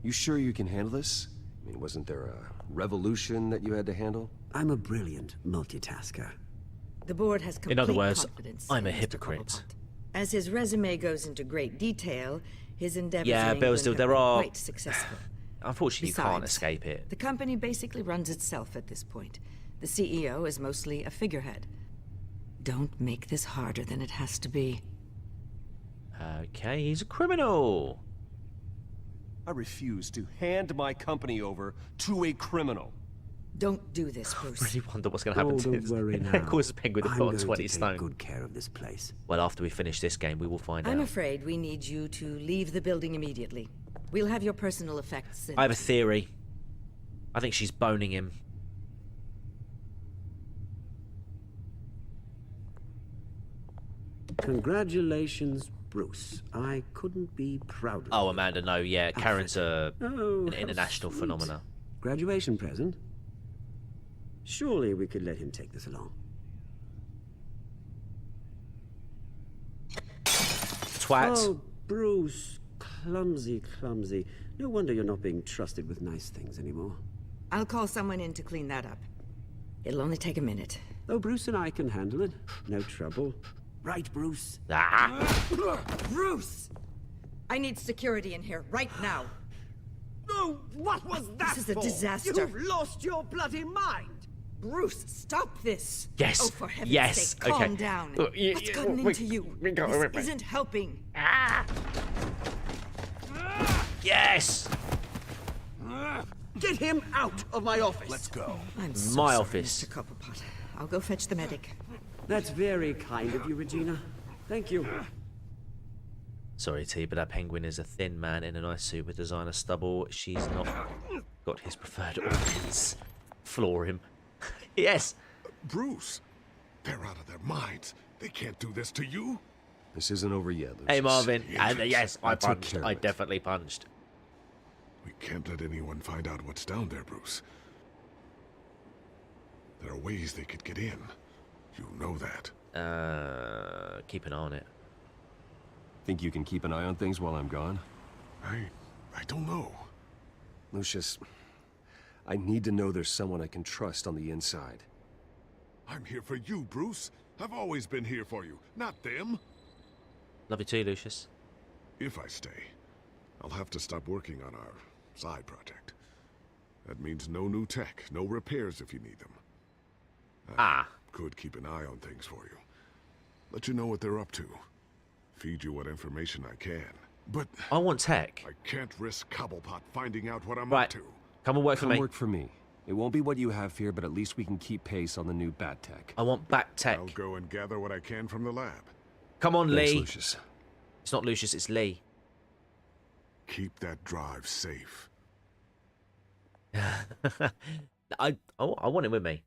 You sure you can handle this? I mean, wasn't there a revolution that you had to handle? I'm a brilliant multitasker. The board has complete In other words, confidence I'm a in Mr. hypocrite. Cobblepot. As his resume goes into great detail, his endeavors Yeah, in but England still, have there been are... quite successful. Unfortunately, you can't Besides, escape it. The company basically runs itself at this point. The CEO is mostly a figurehead. Don't make this harder than it has to be. Okay, he's a criminal. I refuse to hand my company over to a criminal. Don't do this, I Bruce. really wonder what's going to happen to don't this. worry Of now. course, the penguin I'm put on going to 20 take stone. good care of this place. Well, after we finish this game, we will find I'm out. afraid we need you to leave the building immediately. We'll have your personal effects sent. I have a theory. I think she's boning him. Congratulations, Bruce. I couldn't be prouder. Oh, Amanda, no, yeah. Karen's an Oh, how international sweet. phenomena. Graduation present? Surely we could let him take this along. Twat. Oh, Bruce. Clumsy, clumsy. No wonder you're not being trusted with nice things anymore. I'll call someone in to clean that up. It'll only take a minute. Oh, Bruce and I can handle it. No trouble. Right, Bruce? Ah. Bruce! I need security in here, right now. No, What was that This is a for? disaster. You've lost your bloody mind! Bruce, stop this! Yes. Oh, for heaven's Yes. sake, calm Okay. down. Yeah, What's yeah, gotten wait, into you? wait, This wait. isn't helping. Yes. Get him out of my office! Let's go. I'm so My sorry, office. Mr. Cobblepot. I'll go fetch the medic. That's very kind of you, Regina. Thank you. Sorry, T, but that penguin is a thin man in a nice suit with designer stubble. She's not got his preferred organs. Floor him. Yes. Bruce, they're out of their minds. They can't do this to you. This isn't over yet, Lucius. Hey, Marvin. And yes, I took punched. care of I it. definitely punched. We can't let anyone find out what's down there, Bruce. There are ways they could get in. You know that. Keep an eye on it. Think you can keep an eye on things while I'm gone? I don't know. Lucius, I need to know there's someone I can trust on the inside. I'm here for you, Bruce. I've always been here for you, not them. Love you too, Lucius. If I stay, I'll have to stop working on our side project. That means no new tech, no repairs if you need them. I could keep an eye on things for you. Let you know what they're up to. Feed you what information I can. But I want tech. I can't risk Cobblepot finding out what I'm Right. up to. Come and work for me. Work for me. It won't be what you have here, but at least we can keep pace on the new bat tech. I want back tech. I'll go and gather what I can from the lab. Come on, Thanks, Lee. Lucius. It's not Lucius, it's Lee. Keep that drive safe. I want him with me.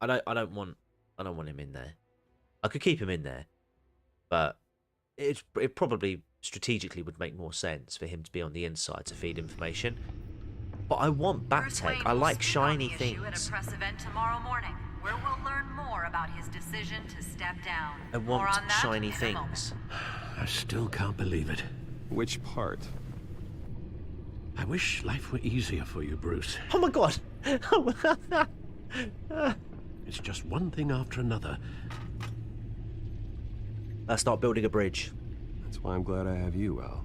I don't want him in there. I could keep him in there, but it probably strategically would make more sense for him to be on the inside to feed information. But I want back Bruce tech. Wayne I will like speak on shiny the issue things. at a press event tomorrow morning, where we'll learn more about his decision to step down. I More want on that shiny in a moment. things. I still can't believe it. Which part? I wish life were easier for you, Bruce. Oh my god! It's just one thing after another. Let's start building a bridge. That's why I'm glad I have you, Al.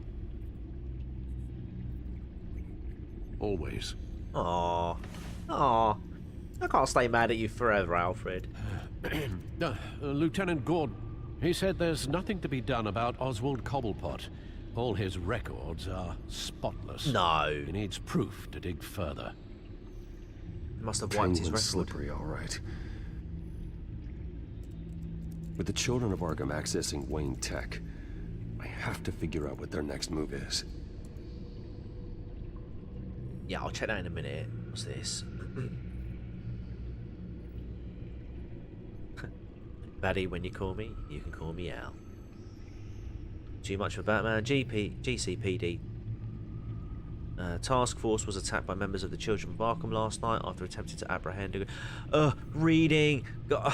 Always. Aww. Aww. I can't stay mad at you forever, Alfred. Lieutenant Gordon, he said there's nothing to be done about Oswald Cobblepot. All his records are spotless. No. He needs proof to dig further. He must have wiped his Penguin's record. slippery, all right. With the children of Arkham accessing Wayne Tech, I have to figure out what their next move is. Yeah, I'll check that in a minute. What's this? Baddie, when you call me, you can call me Al. Too much for Batman. GCPD. Task Force was attacked by members of the Children of Arkham last night after attempting to apprehend reading. No.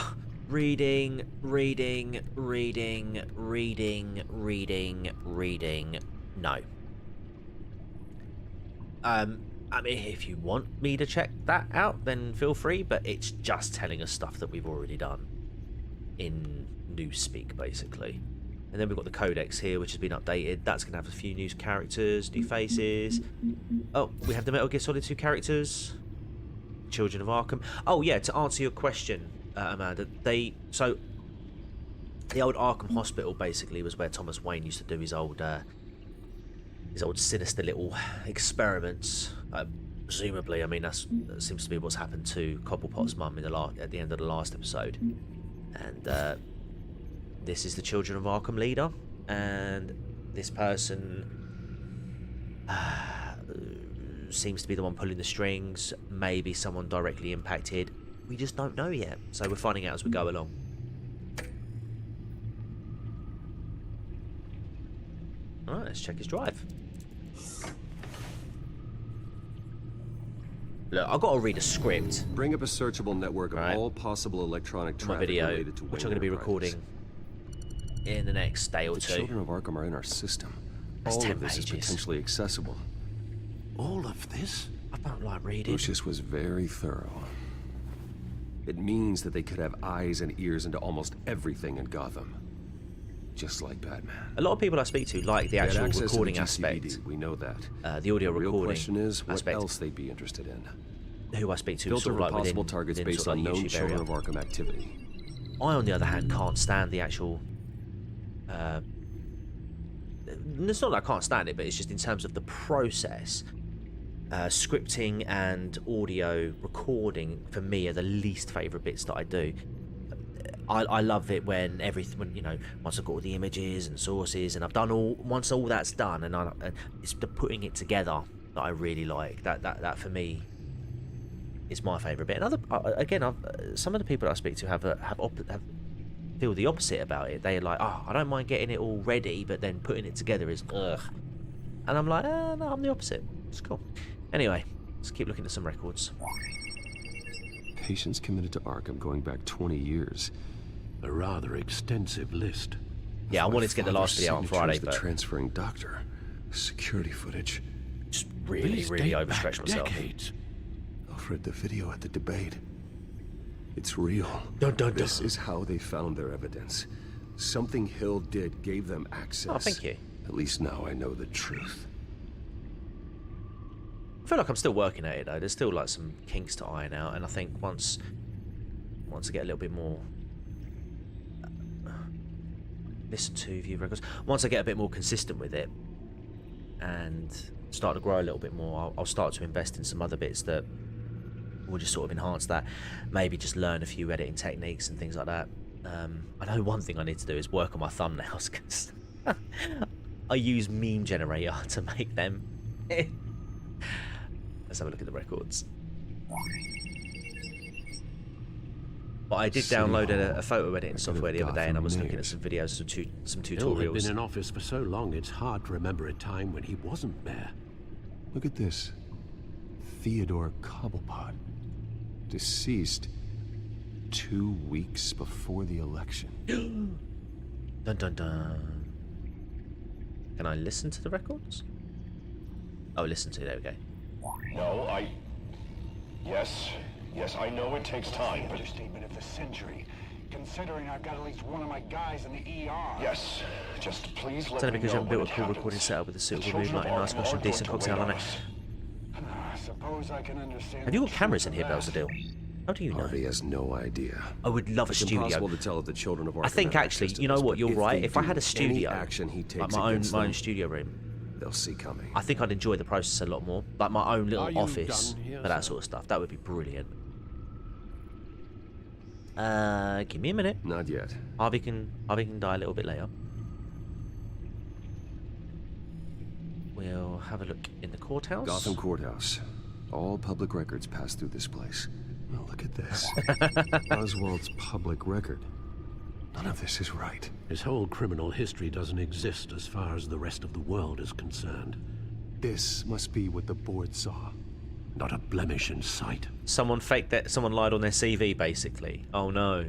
I mean, if you want me to check that out, then feel free, but it's just telling us stuff that we've already done in newspeak, basically. And then we've got the Codex here, which has been updated. That's going to have a few new characters, new faces. Oh, we have the Metal Gear Solid 2 characters. Children of Arkham. Oh, yeah, to answer your question, Amanda, so the old Arkham Hospital, basically, was where Thomas Wayne used to do his old sinister little experiments. Presumably, I mean, that seems to be what's happened to Cobblepot's mum at the end of the last episode. And this is the Children of Arkham leader, and this person seems to be the one pulling the strings. Maybe someone directly impacted. We just don't know yet, so we're finding out as we go along. Alright, let's check his drive. Look, I've got to read a script. Bring up a searchable network of all possible electronic traffic related to which I'm going to be recording in the next day or two. The Children of Arkham are in our system. That's all 10 of this pages. is potentially accessible. All of this? I don't like reading. Lucius was very thorough. It means that they could have eyes and ears into almost everything in Gotham. just like Batman. A lot of people I speak to like the actual recording to the aspect. TCG, we know that. The audio the real recording question is, what aspect. else they'd be interested in? Who I speak to Filter sort of like possible within, targets within based sort of on like known YouTube Children area. of Arkham activity. I, on the other hand, can't stand the actual. It's not that I can't stand it, but it's just in terms of the process. Scripting and audio recording for me are the least favourite bits that I do. I love it when everything, you know, once I've got all the images and sources and I've done once all that's done, and it's the putting it together that I really like. That for me is my favourite bit. And some of the people I speak to have feel the opposite about it. They're like, oh, I don't mind getting it all ready, but then putting it together is ugh. And I'm like, no, I'm the opposite. It's cool. Anyway, let's keep looking at some records. Patients committed to Arkham going back 20 years. A rather extensive list. Yeah, I wanted to get the last video on Friday, the but transferring doctor, security footage, just really overstretched myself. Decades. I've read the video at the debate. It's real. This is how they found their evidence. Something Hill did gave them access. Oh, thank you. At least now I know the truth. I feel like I'm still working at it though. There's still like some kinks to iron out, and I think once I get a little bit more listen to view records, once I get a bit more consistent with it and start to grow a little bit more, I'll start to invest in some other bits that will just sort of enhance that. Maybe just learn a few editing techniques and things like that. I know one thing I need to do is work on my thumbnails, because I use meme generator to make them. Let's have a look at the records. But I did download a photo editing software the other day, and I was looking at some videos, some Hill had tutorials. been in office for so long, it's hard to remember a time when he wasn't mayor. Look at this. Theodore Cobblepot. Deceased 2 weeks before the election. Dun dun dun. Can I listen to the records? Oh, listen to, there we go. No, Yes, I know it takes time, but... Understatement of the century, considering I've got at least one of my guys in the ER. Yes, just please let It's only me because you know haven't when built it a cool happens. recording setup with a The suitable children room, lighting, of nice Arkham motion, are decent going to cocktail wait on on it. us. I suppose I can understand. Have you got the cameras in truth here, of Bells the that. deal? How do you know? Harvey has no idea. I would love a It's studio. impossible to tell if the children of Arkham I think have actually, access to you know this, what? but You're right. they If I had a do, any studio, action he like takes my against own them, studio room, they'll see coming. I think I'd enjoy the process a lot more. Like my own little Are you office done here, for that sir? sort of stuff. That would be brilliant. Give me a minute. Not yet. Harvey can die a little bit later. We'll have a look in the courthouse. Gotham Courthouse. All public records pass through this place. Well, look at this. Oswald's public record. None of this is right. His whole criminal history doesn't exist as far as the rest of the world is concerned. This must be what the board saw. Not a blemish in sight. Someone faked that. Someone lied on their CV, basically. Oh no.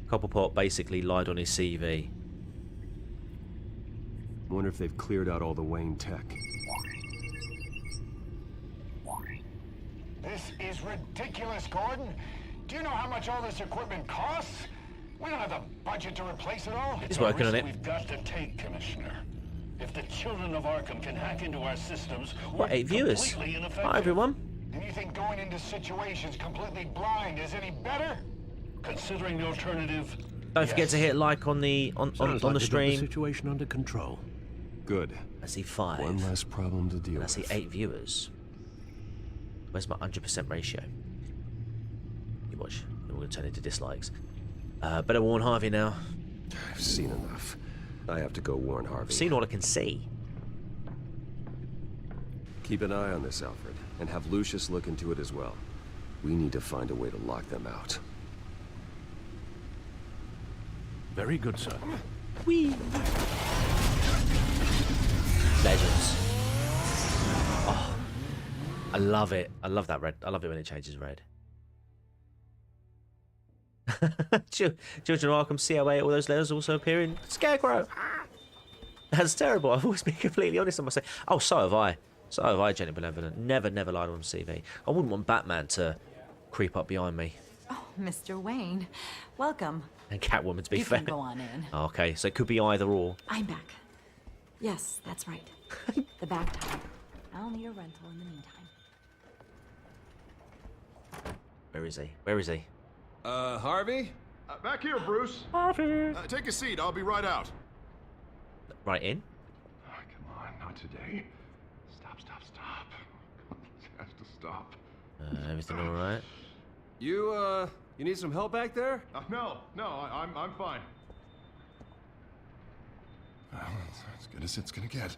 Cobblepot basically lied on his CV. Wonder if they've cleared out all the Wayne tech. This is ridiculous, Gordon. Do you know how much all this equipment costs? We don't have the budget to replace it all. He's working on it. We've got to take, Commissioner. If the children of Arkham can hack into our systems, What, 8 viewers? completely ineffective. Hi everyone. And you think going into situations completely blind is any better? Considering the alternative, Don't forget to hit like on the Sounds on like the they've got stream. situation under control. Good. I see 5. One less problem to deal And I see with. 8 viewers. Where's my 100% ratio? You watch. We're going to turn it to dislikes. Better warn Harvey now. I've seen enough. I have to go warn Harvey. I've seen all I can see. Keep an eye on this, Alfred, and have Lucius look into it as well. We need to find a way to lock them out. Very good, sir. Whee! Legends. Oh, I love it. I love that red. I love it when it changes red. Children of Arkham, COA, all those letters also appear in Scarecrow. That's terrible. I've always been completely honest on myself. Oh, so have I. So have I, Jenny Benevolent. Never lied on CV. I wouldn't want Batman to creep up behind me. Oh, Mr. Wayne. Welcome. And Catwoman, to be You fair. can go on in. Okay, so it could be either or. I'm back. Yes, that's right. The back time. I'll need a rental in the meantime. Where is he? Where is he? Harvey? Back here, Bruce. Harvey. Take a seat. I'll be right out. Right in? Oh, come on, not today. Stop. It has to stop. Everything all right? You need some help back there? No, I'm fine. Well, as good as it's gonna get.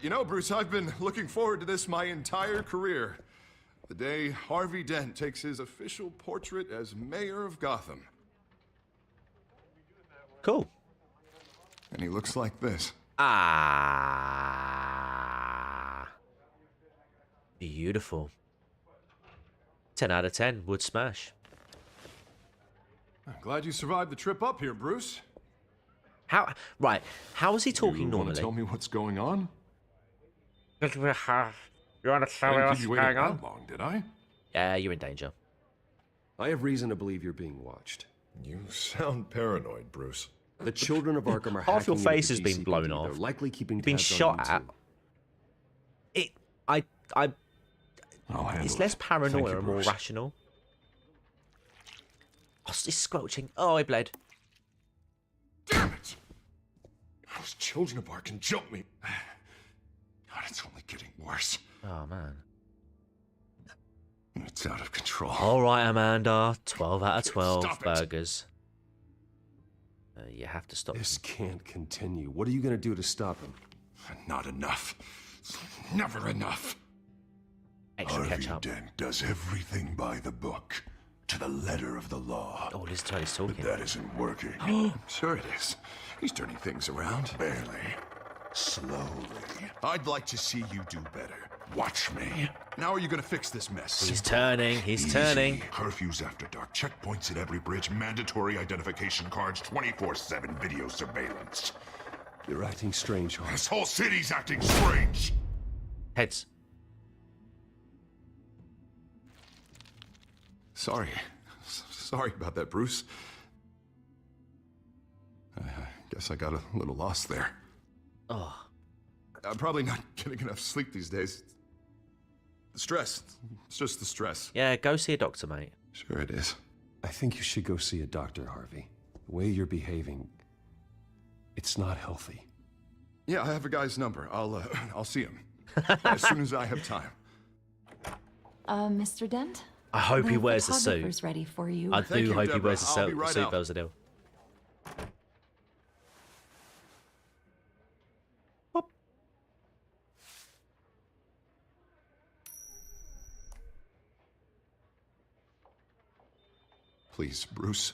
You know, Bruce, I've been looking forward to this my entire career. The day Harvey Dent takes his official portrait as mayor of Gotham. Cool. And he looks like this. Ah. Beautiful. 10 out of 10. Would smash. I'm glad you survived the trip up here, Bruce. How is he talking normally? Tell me what's going on? You want to tell me what's going on? Long, did I? Yeah, you're in danger. I have reason to believe you're being watched. You sound paranoid, Bruce. The children of Arkham are Half your hacking into face the has been TCG. blown They're off. likely keeping You've been tabs on shot you at. too. It's less paranoia and more rational. Oh, it's squelching. Oh, I bled. Damn it! Those children of Arkham jumped me. God, it's only getting worse. Oh, man. It's out of control. All right, Amanda. 12 out of 12 Stop it. burgers. You have to stop. This can't continue. What are you going to do to stop him? Not enough. Never enough. Extra Harvey ketchup. Dent does everything by the book, to the letter of the law. Oh, this is how he's talking. But that isn't working. Sure it is. He's turning things around. Barely. Slowly. I'd like to see you do better. Watch me. Now are you going to fix this mess? He's turning. He's Easy. turning. Curfews after dark. Checkpoints at every bridge. Mandatory identification cards. 24/7 video surveillance. You're acting strange, Harvey. This whole city's acting strange. Heads. Sorry. Sorry about that, Bruce. I guess I got a little lost there. Oh. I'm probably not getting enough sleep these days. The stress. It's just the stress. Yeah, go see a doctor, mate. Sure it is. I think you should go see a doctor, Harvey. The way you're behaving, it's not healthy. Yeah, I have a guy's number. I'll see him as soon as I have time. Mr. Dent? I hope he wears the suit. photographer's ready for you. I Thank do you, hope he Deborah. wears the I'll be suit. right Suit out. Belzadil. Please, Bruce.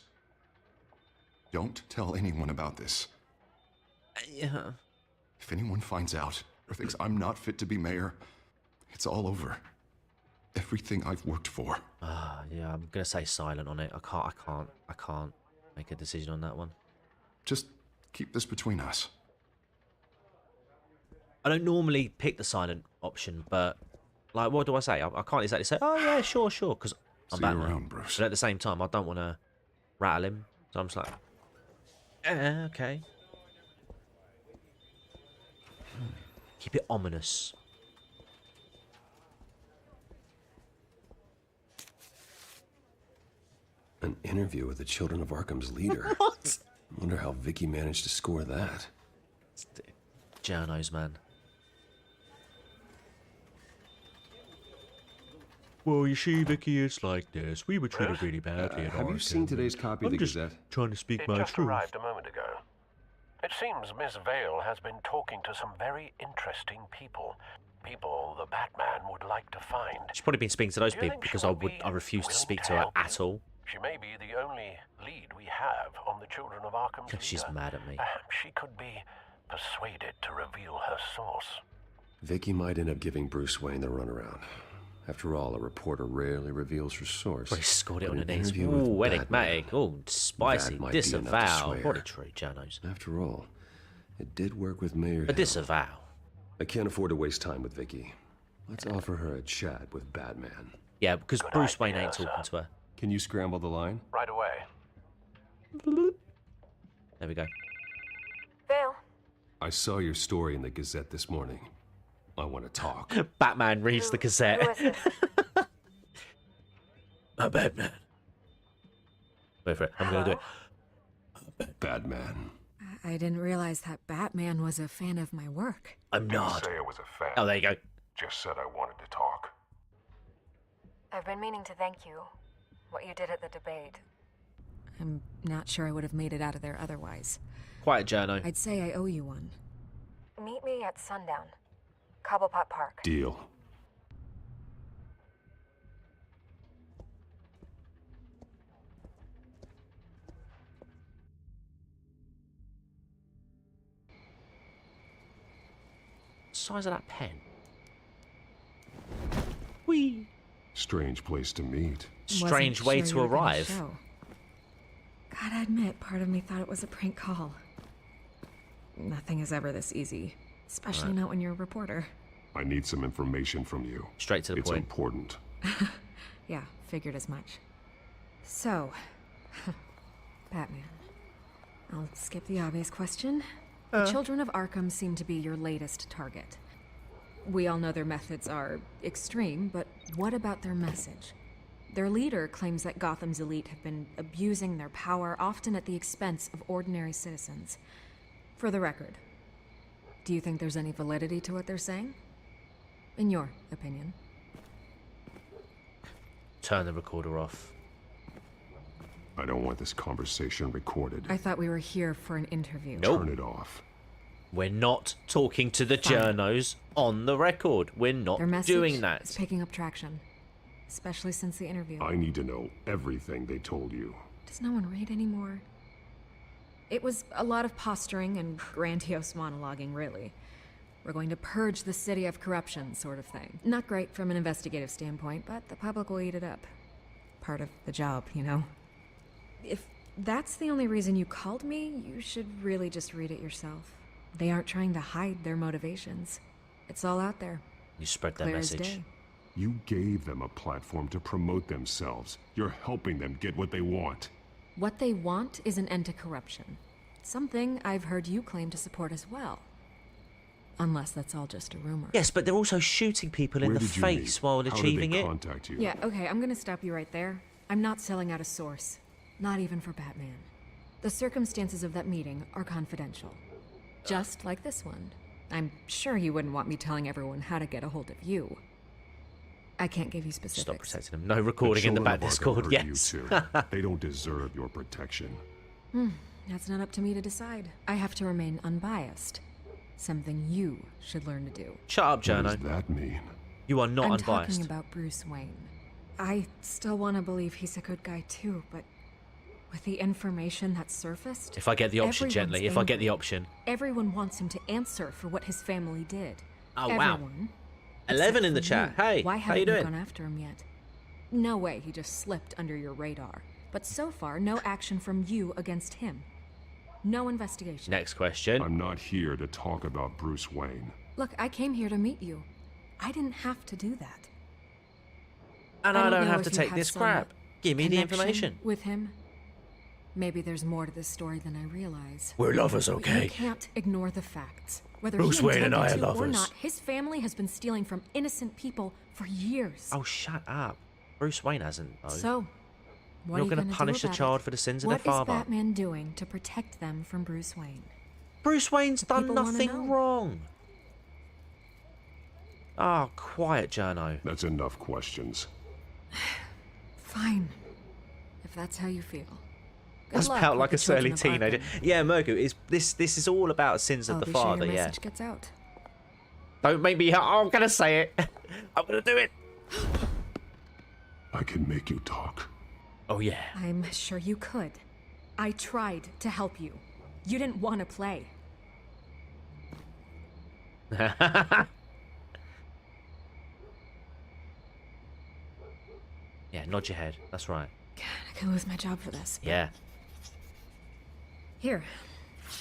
Don't tell anyone about this. Yeah. If anyone finds out or thinks I'm not fit to be mayor, it's all over. Everything I've worked for. Yeah, I'm gonna say silent on it. I can't make a decision on that one. Just keep this between us. I don't normally pick the silent option, but like, what do I say? I can't exactly say, oh yeah, sure, because I'm See you Batman. around, Bruce. But at the same time, I don't want to rattle him, so I'm just like, okay. Keep it ominous. An interview with the Children of Arkham's leader. What? Wonder how Vicky managed to score that. Journos, man. Well, you see, Vicky, it's like this. We were treated really badly at Have you seen today's copy of the Gazette? Trying to speak It my just truth. arrived a moment ago. It seems Miss Vale has been talking to some very interesting people. People the Batman would like to find. She's probably been speaking to those Do you people think because she I would be refuse to willing speak to to her help at all. She may be the only lead we have on the Children of Arkham's She's leader. mad at me. Perhaps she could be persuaded to reveal her source. Vicky might end up giving Bruce Wayne the runaround. After all, a reporter rarely reveals her source. But he scored it But on the an knees. interview with Ooh, Batman, enigmatic. Ooh, spicy. that might be enough to Disavow. swear. What a treat, Janos. After all, it did work with Mayor A Hill. disavow. I can't afford to waste time with Vicky. Let's offer her a chat with Batman. Yeah, because Bruce Wayne ain't talking to her. Can you scramble the line? Right away. There we go. Vale. I saw your story in the Gazette this morning. I want to talk. Batman reads the Gazette. Who is this? A Batman. Wait for it. I'm going to do it. Batman. I didn't realize that Batman was a fan of my work. I'm not. Didn't say I was a fan. Oh, there you go. Just said I wanted to talk. I've been meaning to thank you. What you did at the debate. I'm not sure I would have made it out of there otherwise. Quiet journo. I'd say I owe you one. Meet me at sundown. Cobblepot Park. Deal. Size of that pen. Whee! Strange place to meet. Strange way to arrive. Gotta admit, part of me thought it was a prank call. Nothing is ever this easy, especially not when you're a reporter. I need some information from you. Straight to the it's point. Important. Yeah, figured as much. So, Batman. I'll skip the obvious question. The children of Arkham seem to be your latest target. We all know their methods are extreme, but what about their message? Their leader claims that Gotham's elite have been abusing their power, often at the expense of ordinary citizens. For the record, do you think there's any validity to what they're saying? In your opinion? Turn the recorder off. I don't want this conversation recorded. I thought we were here for an interview. Nope. Turn it off. We're not talking to the Fine. journos on the record. We're not Their message doing that. is picking up traction, especially since the interview. I need to know everything they told you. Does no one read anymore? It was a lot of posturing and grandiose monologuing, really. We're going to purge the city of corruption, sort of thing. Not great from an investigative standpoint, but the public will eat it up. Part of the job, you know? If that's the only reason you called me, you should really just read it yourself. They aren't trying to hide their motivations. It's all out there. You spread their Clear as message. day. You gave them a platform to promote themselves. You're helping them get what they want. What they want is an end to corruption. Something I've heard you claim to support as well. Unless that's all just a rumor. Yes, but they're also shooting people in Where the did you face meet? while How achieving did they it. contact you? Yeah, okay, I'm gonna stop you right there. I'm not selling out a source. Not even for Batman. The circumstances of that meeting are confidential. Just like this one. I'm sure you wouldn't want me telling everyone how to get a hold of you. I can't give you specifics. Stop protecting them. No recording in the back Discord. Yes. You they don't deserve your protection. That's not up to me to decide. I have to remain unbiased. Something you should learn to do. Shut up, What Jono. does that mean? You are not I'm unbiased. talking about Bruce Wayne. I still want to believe he's a good guy too, but with the information that surfaced... If I get the option, everyone's gently. If I get the angry. option. Everyone wants him to answer for what his family did. Oh, wow. Everyone, 11 in the except for chat. you. Hey, Why how you haven't you doing? gone after him yet? No way he just slipped under your radar. But so far, no action from you against him. No investigation. Next question. I'm not here to talk about Bruce Wayne. Look, I came here to meet you. I didn't have to do that. And I don't know have if to you take have this some crap. Give me the connection information. with him. Maybe there's more to this story than I realize. We're lovers, But okay? You can't ignore the facts. Whether Bruce he Wayne and I intended are to or lovers. not, his family has been stealing from innocent people for years. Oh, shut up. Bruce Wayne hasn't, though. So, what You're are you going to punish the do about child it? for the sins of What their is father. Batman doing to protect them from Bruce Wayne? Bruce Wayne's The done people wanna nothing know. wrong. Oh, quiet, Jono. That's enough questions. Fine, if that's how you feel. Good That's luck about with like the a surly children of teenager. Arkham. Yeah, Mergu, this is all about sins of I'll the be sure father, your yeah. message gets out. Don't make me... Oh, I'm going to say it. I'm going to do it. I can make you talk. Oh, yeah. I'm sure you could. I tried to help you. You didn't want to play. Yeah, nod your head. That's right. I could lose my job for this. Yeah. Here.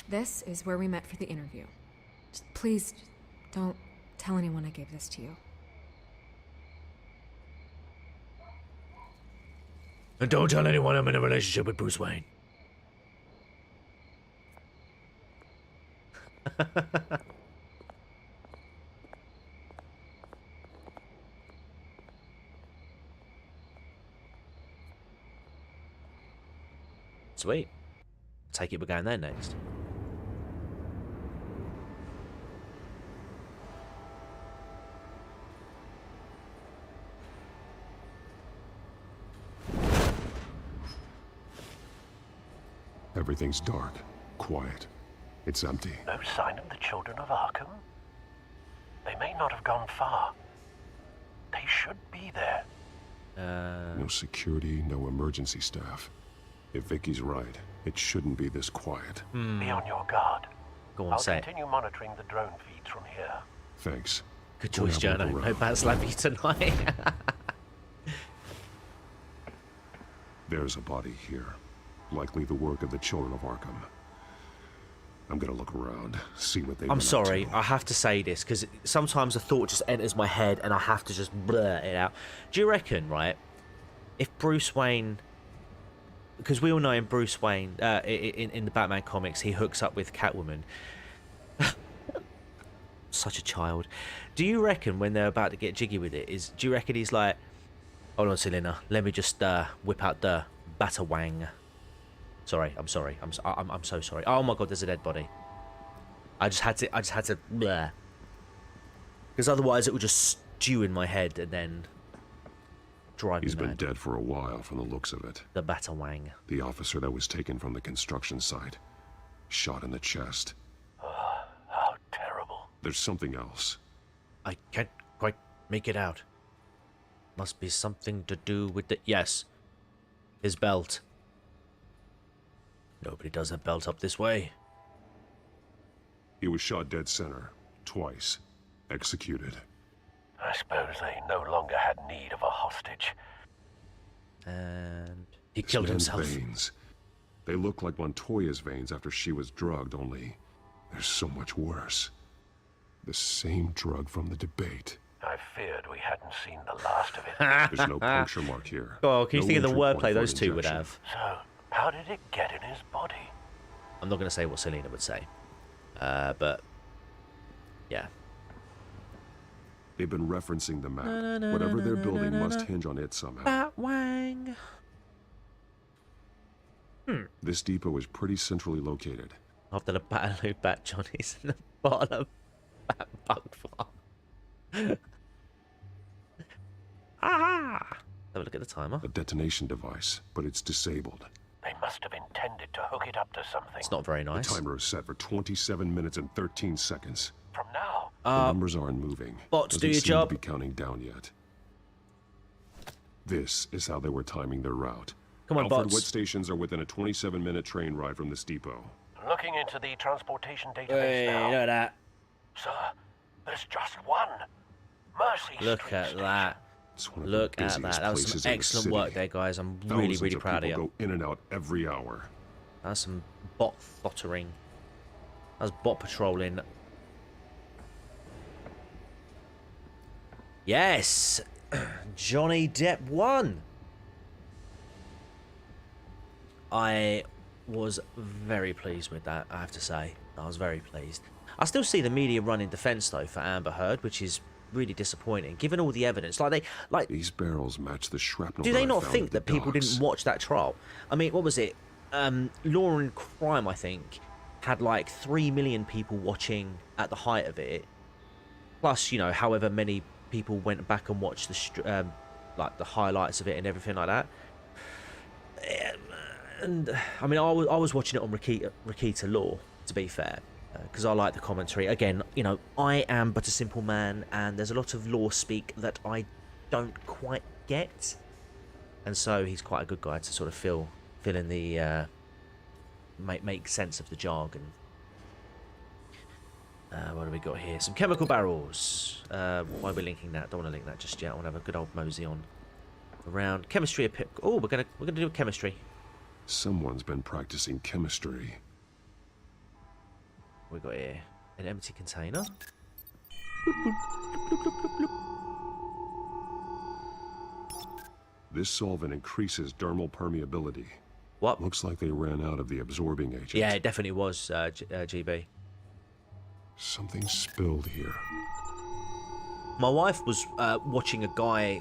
This is where we met for the interview. Just please don't tell anyone I gave this to you. And don't tell anyone I'm in a relationship with Bruce Wayne. Sweet. Take it we're going there next. Everything's dark, quiet. It's empty. No sign of the children of Arkham? They may not have gone far. They should be there. No security, no emergency staff. If Vicky's right, it shouldn't be this quiet. Be on your guard. Go on, I'll say it. continue monitoring the drone feeds from here. Thanks. Good choice, Jono. No bad slappy tonight. There's a body here. Likely the work of the children of Arkham. I'm gonna look around, see what they've I'm been up sorry, to. I have to say this, because sometimes a thought just enters my head and I have to just blur it out. Do you reckon, right, if Bruce Wayne... Because we all know in Bruce Wayne, in the Batman comics, he hooks up with Catwoman. Such a child. Do you reckon when they're about to get jiggy with it, do you reckon he's like, hold on, Selena, let me just whip out the Batawang. Sorry, I'm sorry. I'm so sorry. Oh my god, there's a dead body. I just had to bleh. Because otherwise it would just stew in my head and then drive me He's been mad. dead for a while from the looks of it. The Batawang. The officer that was taken from the construction site. Shot in the chest. How terrible. There's something else. I can't quite make it out. Must be something to do with the... Yes. His belt. Nobody does a belt up this way. He was shot dead center. Twice. Executed. I suppose they no longer had need of a hostage. And he This killed man's himself. Veins. They look like Montoya's veins after she was drugged, only they're so much worse. The same drug from the debate. I feared we hadn't seen the last of it. There's no puncture mark here. Oh, can you No think of the entry point wordplay for those an two would injection. have? So, how did it get in his body? I'm not going to say what Selena would say. But, yeah. They've been referencing the map. Whatever they're building must hinge on it somehow. Batwang. This depot is pretty centrally located. After the Bataloo Bat Johnny's in the bottom of Bat Bug Farm. Ah! Have a look at the timer. A detonation device, but it's disabled. They must have intended to hook it up to something. It's not very nice. The timer is set for 27 minutes and 13 seconds. From now. The numbers aren't moving. Bots, do Doesn't your seem job. to be counting down yet. This is how they were timing their route. Come on, Alfred, bots. what stations are within a 27-minute train ride from this depot? Looking into the transportation database Hey, now. look at that. Sir, there's just one. Mercy Look Street at that. It's one of Look the at busiest that. That was places some in the excellent city. work there, guys. I'm really, Thousands really of proud of people you. go in and out every hour. That's some bot thottering. That's bot patrolling. Yes! Johnny Depp won! I was very pleased with that, I have to say. I was very pleased. I still see the media running defence, though, for Amber Heard, which is really disappointing, given all the evidence. These barrels match the shrapnel. Do that they I not found think at the that people docks. didn't watch that trial? I mean, what was it? Law and Crime, I think, had like 3 million people watching at the height of it. Plus, you know, however many people went back and watched the like the highlights of it and everything like that. And I mean, I was watching it on Rakita Law, to be fair, because I like the commentary. Again, you know, I am but a simple man, and there's a lot of law speak that I don't quite get, and so he's quite a good guy to sort of fill in the make sense of the jargon. What have we got here? Some chemical barrels. Why are we linking that? Don't want to link that just yet. I want to have a good old mosey on around chemistry. Oh, we're gonna do chemistry. Someone's been practicing chemistry. We got here an empty container. This solvent increases dermal permeability. What? Looks like they ran out of the absorbing agent. Yeah, it definitely was, GB. Something spilled here. My wife was watching a guy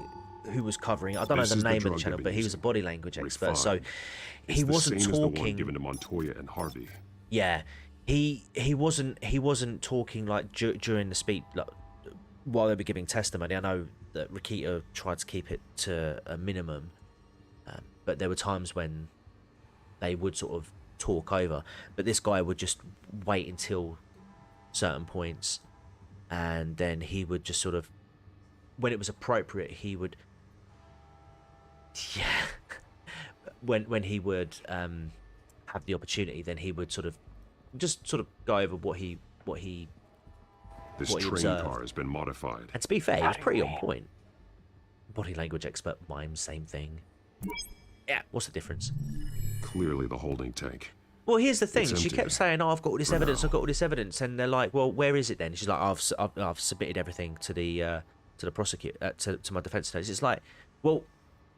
who was covering, I don't know the name of the channel, but he was a body language expert, so he wasn't talking. As the one talking. given to Montoya and Harvey. Yeah, he wasn't talking like during the speech, like, while they were giving testimony. I know that Rikita tried to keep it to a minimum, but there were times when they would sort of talk over. But this guy would just wait until certain points, and then he would just sort of, when it was appropriate, he would, yeah, when he would have the opportunity, then he would sort of go over what he This what he train observed. car has been modified. And to be fair, he was pretty on point. Body language expert, mime, same thing. Yeah, what's the difference? Clearly the holding tank. Well, here's the thing. It's She empty. kept saying, "Oh, I've got all this For evidence. now. I've got all this evidence," and they're like, "Well, where is it then?" She's like, "I've submitted everything to the prosecutor, to my defense attorneys." It's like, well,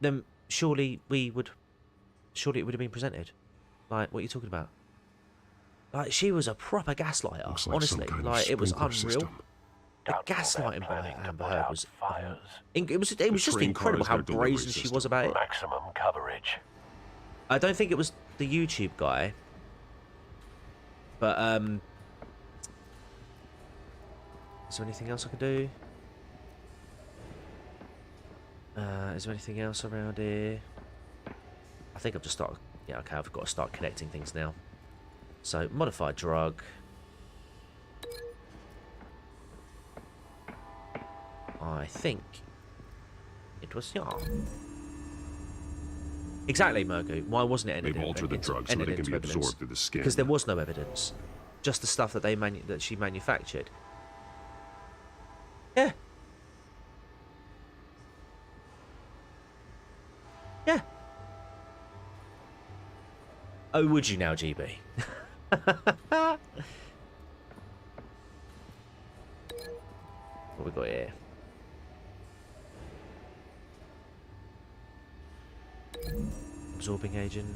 then surely it would have been presented. Like, what are you talking about? Like, she was a proper gaslighter. Looks like honestly, some kind like of it was sprinkler unreal. system. The gaslighting by Amber Heard was it was The just train car incredible is how their delivery brazen she was system. about it. Maximum coverage. I don't think it was the YouTube guy, but is there anything else I can do? Is there anything else around here? I think I've just started. Yeah, okay, I've got to start connecting things now. So, modified drug. I think it was yeah. Exactly, Murgu. Why wasn't it entered? They've altered the drug so that it can be absorbed through the skin. Because there was no evidence, just the stuff that that she manufactured. Yeah. Yeah. Oh, would you now, GB? What we got here? Absorbing agent.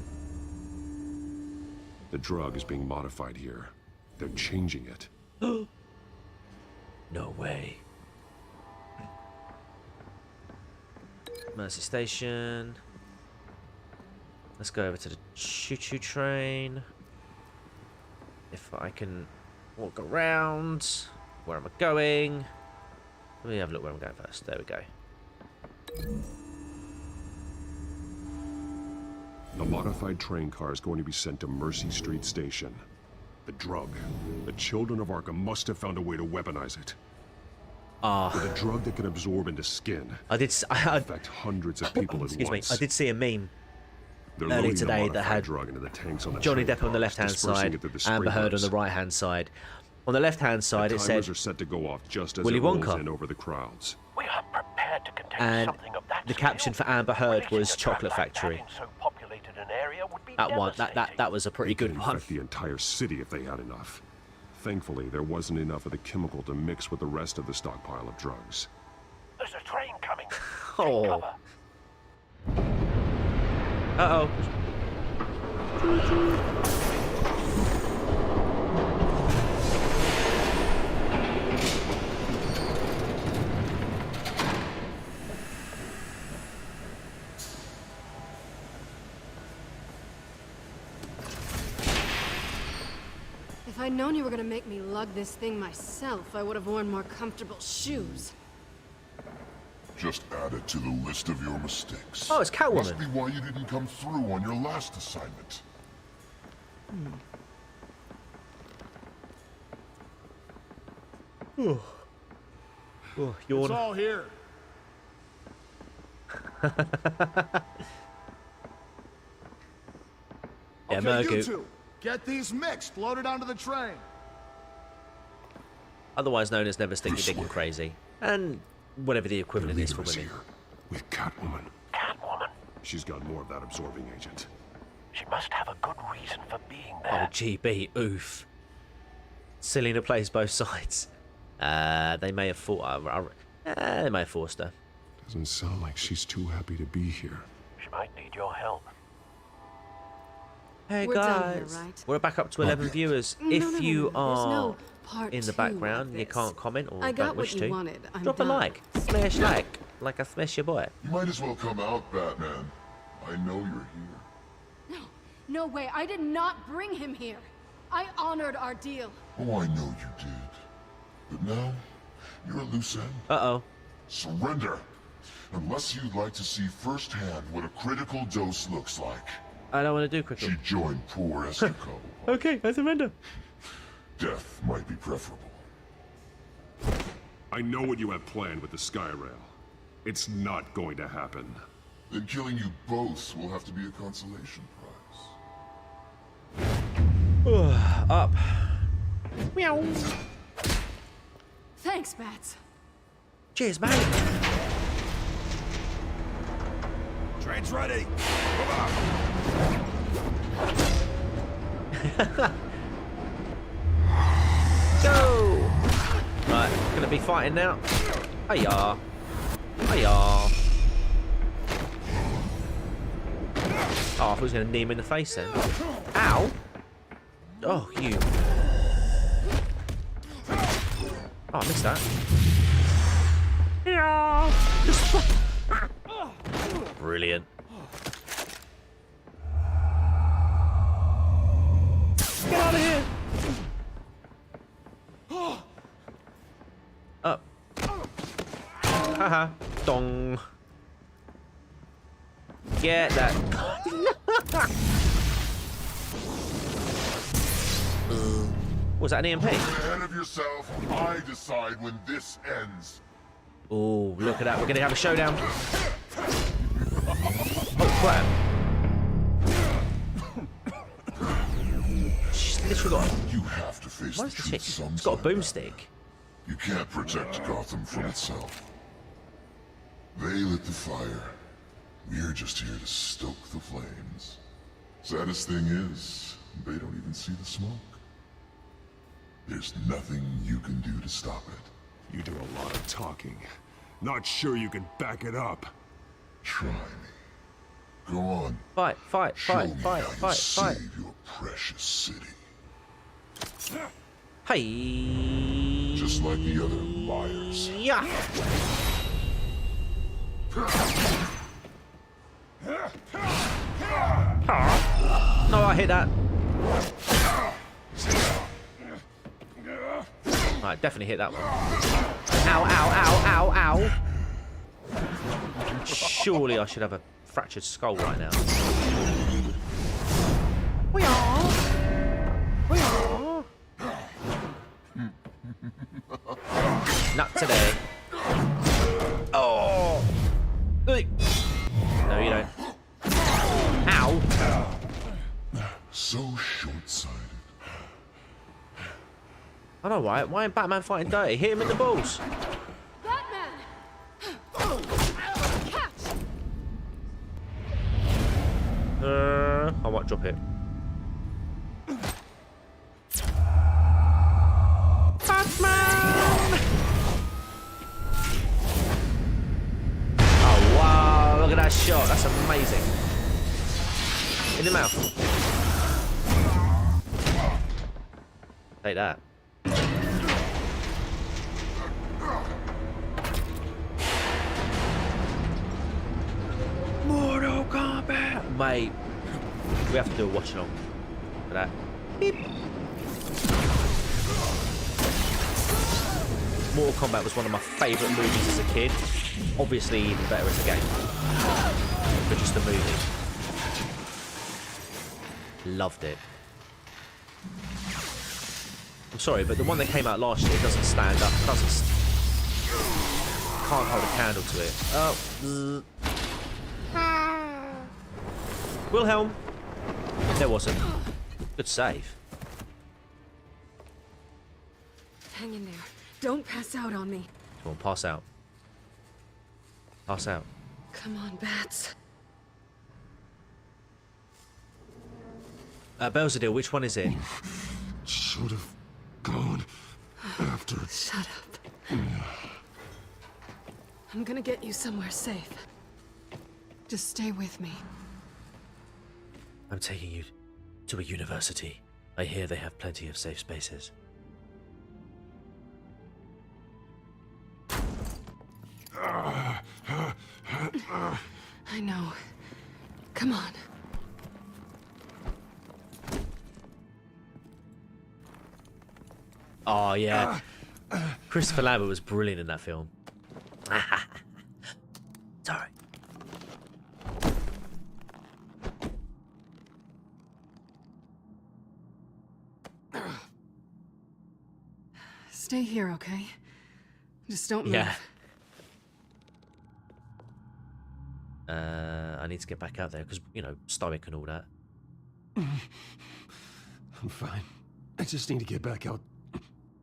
The drug is being modified here. They're changing it. No way. Mercy Station. Let's go over to the choo-choo train. If I can walk around. Where am I going? Let me have a look where I'm going first. There we go. The modified train car is going to be sent to Mercy Street Station. The drug. The children of Arkham must have found a way to weaponize it. With a drug that can absorb into skin. Affect hundreds of people at excuse once. me. I did see a meme They're earlier loading the today that modified had drug into the tanks on the Johnny train Depp on the cars, left-hand dispersing side, it through the Amber Heard on the sprinklers. right-hand side. On the left-hand side, The it timers said are set to go off just as Willy it rolls Wonka. in over the crowds. We are prepared to contain and something of that the caption for Amber Heard was Chocolate like that Factory. in so populated an area would be That one, that was a pretty They good could one. infect the entire city if they had enough. Thankfully, there wasn't enough of the chemical to mix with the rest of the stockpile of drugs. There's a train coming. Oh. Uh-oh. If I'd known you were gonna make me lug this thing myself, I would have worn more comfortable shoes. Just add it to the list of your mistakes. Oh, it's Catwoman. Must be why you didn't come through on your last assignment. Oh, yawn. It's all here. Yeah, Okay, you Murgu. two, get these mixed, loaded onto the train. Otherwise known as Never Stinky Dick and Crazy. And whatever the equivalent is for women. With Catwoman. Catwoman. She's got more of that absorbing agent. She must have a good reason for being Oh, there. GB, oof. Selena plays both sides. They may have they may have forced her. To Doesn't sound like she's too happy to be here. She might need your help. Hey We're done guys, here, right? we're back up to 11 viewers. If No, you there's are no part in the two background of and you this. can't comment or I got don't wish what you to, wanted. I'm drop a done. like. Smash like I smash your boy. You might as well come out, Batman. I know you're here. No way. I did not bring him here. I honored our deal. Oh, I know you did. But now, you're a loose end. Uh-oh. Surrender. Unless you'd like to see firsthand what a critical dose looks like. I don't want to do critical. She joined poor Esther Cole. Okay, I surrender. Death might be preferable. I know what you have planned with the Skyrail. It's not going to happen. Then killing you both will have to be a consolation prize. Up. Meow. Thanks, Bats. Cheers, mate. Train's ready. Go! Right, gonna be fighting now. Hiya. Hiya. Oh, I thought he was gonna knee him in the face then. Ow! Oh, you. Oh, I missed that. Yeah. Brilliant. Get out of here! Up. Haha. Dong. Get that. Was that an EMP? Get ahead of yourself. I decide when this ends. Oh, look at that. We're going to have a showdown. Oh, crap. She's literally got a... You have to face What the is the truth shit? sometime. She's got a boomstick. You can't protect Gotham from itself. They lit the fire. We're just here to stoke the flames. Saddest thing is, they don't even see the smoke. There's nothing you can do to stop it. You do a lot of talking. Not sure you can back it up. Try me. Go on. Fight, fight, Show fight, me fight, how you fight, fight. save your precious city. Hey. Just like the other liars. Yeah. No, I hit that. Right, definitely hit that one. Ow, ow, ow, ow, ow. Surely I should have a fractured skull right now. We are. We are. Not today. Oh. No, you don't. Ow. So short-sighted. I know why. Why ain't Batman fighting dirty? Hit him in the balls. Batman! Catch! I might drop it. Batman! Oh wow! Look at that shot. That's amazing. In the mouth. Take that. Mortal Kombat! Mate, we have to do a watch along for that. Beep. Mortal Kombat was one of my favourite movies as a kid. Obviously, even better as a game. But just a movie. Loved it. I'm sorry, but the one that came out last year doesn't stand up. Can't hold a candle to it. Oh. Wilhelm. There wasn't. Good save. Hang in there. Don't pass out on me. Come on, pass out. Pass out. Come on, Bats. Belzadil, which one is it? Should have gone after. Shut up. I'm gonna get you somewhere safe. Just stay with me. I'm taking you to a university. I hear they have plenty of safe spaces. I know. Come on. Oh, yeah. Christopher Lambert was brilliant in that film. Sorry. Stay here, okay? Just don't move. Yeah. I need to get back out there because, you know, stomach and all that. I'm fine. I just need to get back out.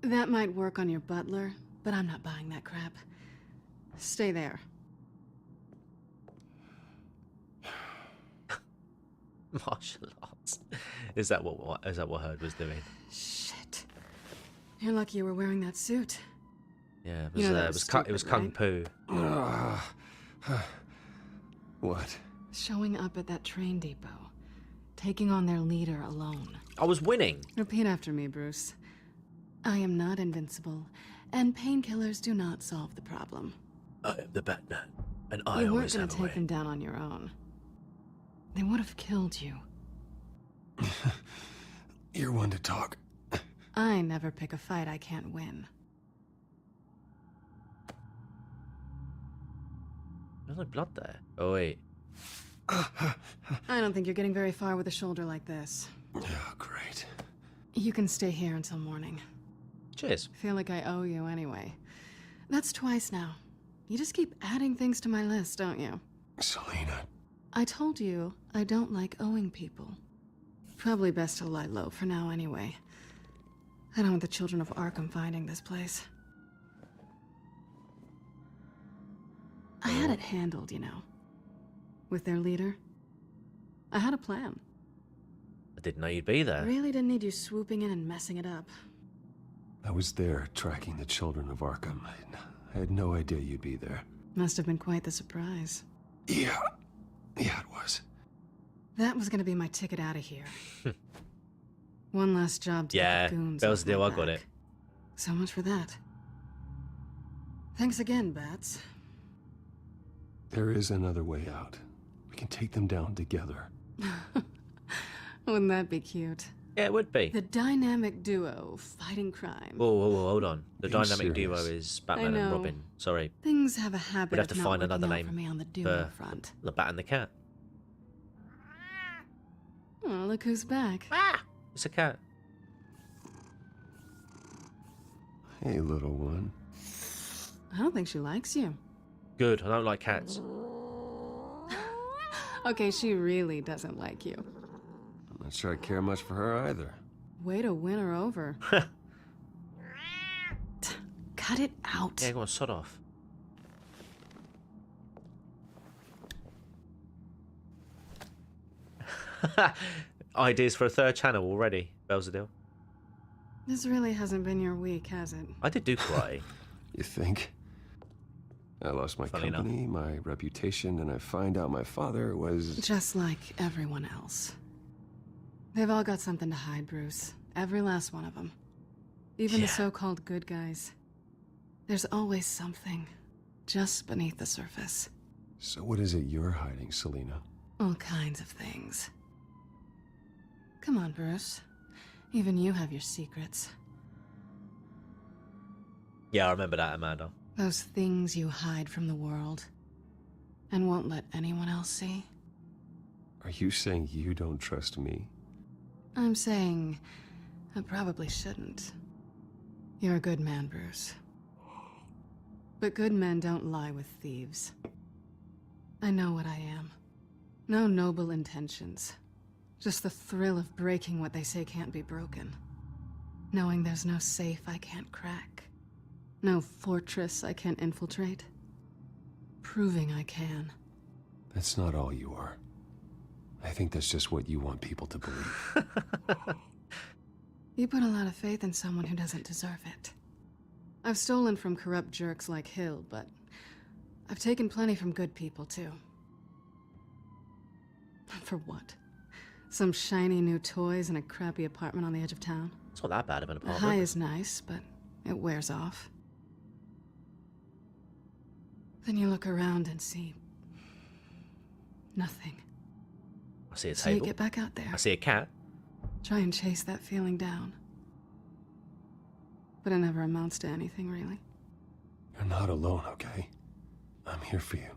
That might work on your butler, but I'm not buying that crap. Stay there. Martial arts. Is that what Hurd was doing? Shit. You're lucky you were wearing that suit. Yeah, You know that was it was Kung Fu. What? Showing up at that train depot. Taking on their leader alone. I was winning. Repeat after me, Bruce. I am not invincible, and painkillers do not solve the problem. I am the Batman, and I You weren't always going have to a take way. them down on your own. They would have killed you. You're one to talk. I never pick a fight I can't win. There's no blood there. Oh, wait. I don't think you're getting very far with a shoulder like this. Oh, great. You can stay here until morning. Cheers. Feel like I owe you anyway. That's twice now. You just keep adding things to my list, don't you? Selina. I told you I don't like owing people. Probably best to lie low for now anyway. I don't want the children of Arkham finding this place. I had it handled, you know. With their leader. I had a plan. I didn't know you'd be there. Really didn't need you swooping in and messing it up. I was there tracking the children of Arkham. I had no idea you'd be there. Must have been quite the surprise. Yeah. Yeah, it was. That was gonna be my ticket out of here. One last job to Yeah, get the goons Bell's off my deal, I got back. it. So much for that. Thanks again, Bats. There is another way out. We can take them down together. Wouldn't that be cute? Yeah, it would be. The dynamic duo fighting crime. Whoa, hold on. The Being dynamic duo serious. is Batman and know. Robin. Sorry. Things have a habit We'd have to of not find working another out name for me on the duo for front. the Bat and the Cat. Oh, look who's back. It's a cat. Hey, little one. I don't think she likes you. Good, I don't like cats. Okay, she really doesn't like you. I'm not sure I care much for her either. Way to win her over. Cut it out. Yeah, go on, sod off. Ideas for a third channel already. Bells a deal. This really hasn't been your week, has it? I did do cry. You think? I lost my Funny company, my reputation, and I find out my father was... Just like everyone else. They've all got something to hide, Bruce. Every last one of them. Even the so-called good guys. There's always something just beneath the surface. So what is it you're hiding, Selina? All kinds of things. Come on, Bruce. Even you have your secrets. Yeah, I remember that, Amanda. Those things you hide from the world and won't let anyone else see. Are you saying you don't trust me? I'm saying I probably shouldn't. You're a good man, Bruce. But good men don't lie with thieves. I know what I am. No noble intentions. Just the thrill of breaking what they say can't be broken. Knowing there's no safe I can't crack. No fortress I can't infiltrate. Proving I can. That's not all you are. I think that's just what you want people to believe. You put a lot of faith in someone who doesn't deserve it. I've stolen from corrupt jerks like Hill, but I've taken plenty from good people, too. For what? Some shiny new toys and a crappy apartment on the edge of town? It's not that bad of an The apartment. high is nice, but it wears off. Then you look around and see... nothing. I see a So you table. get back out there. I see a cat. Try and chase that feeling down. But it never amounts to anything, really. You're not alone, okay? I'm here for you.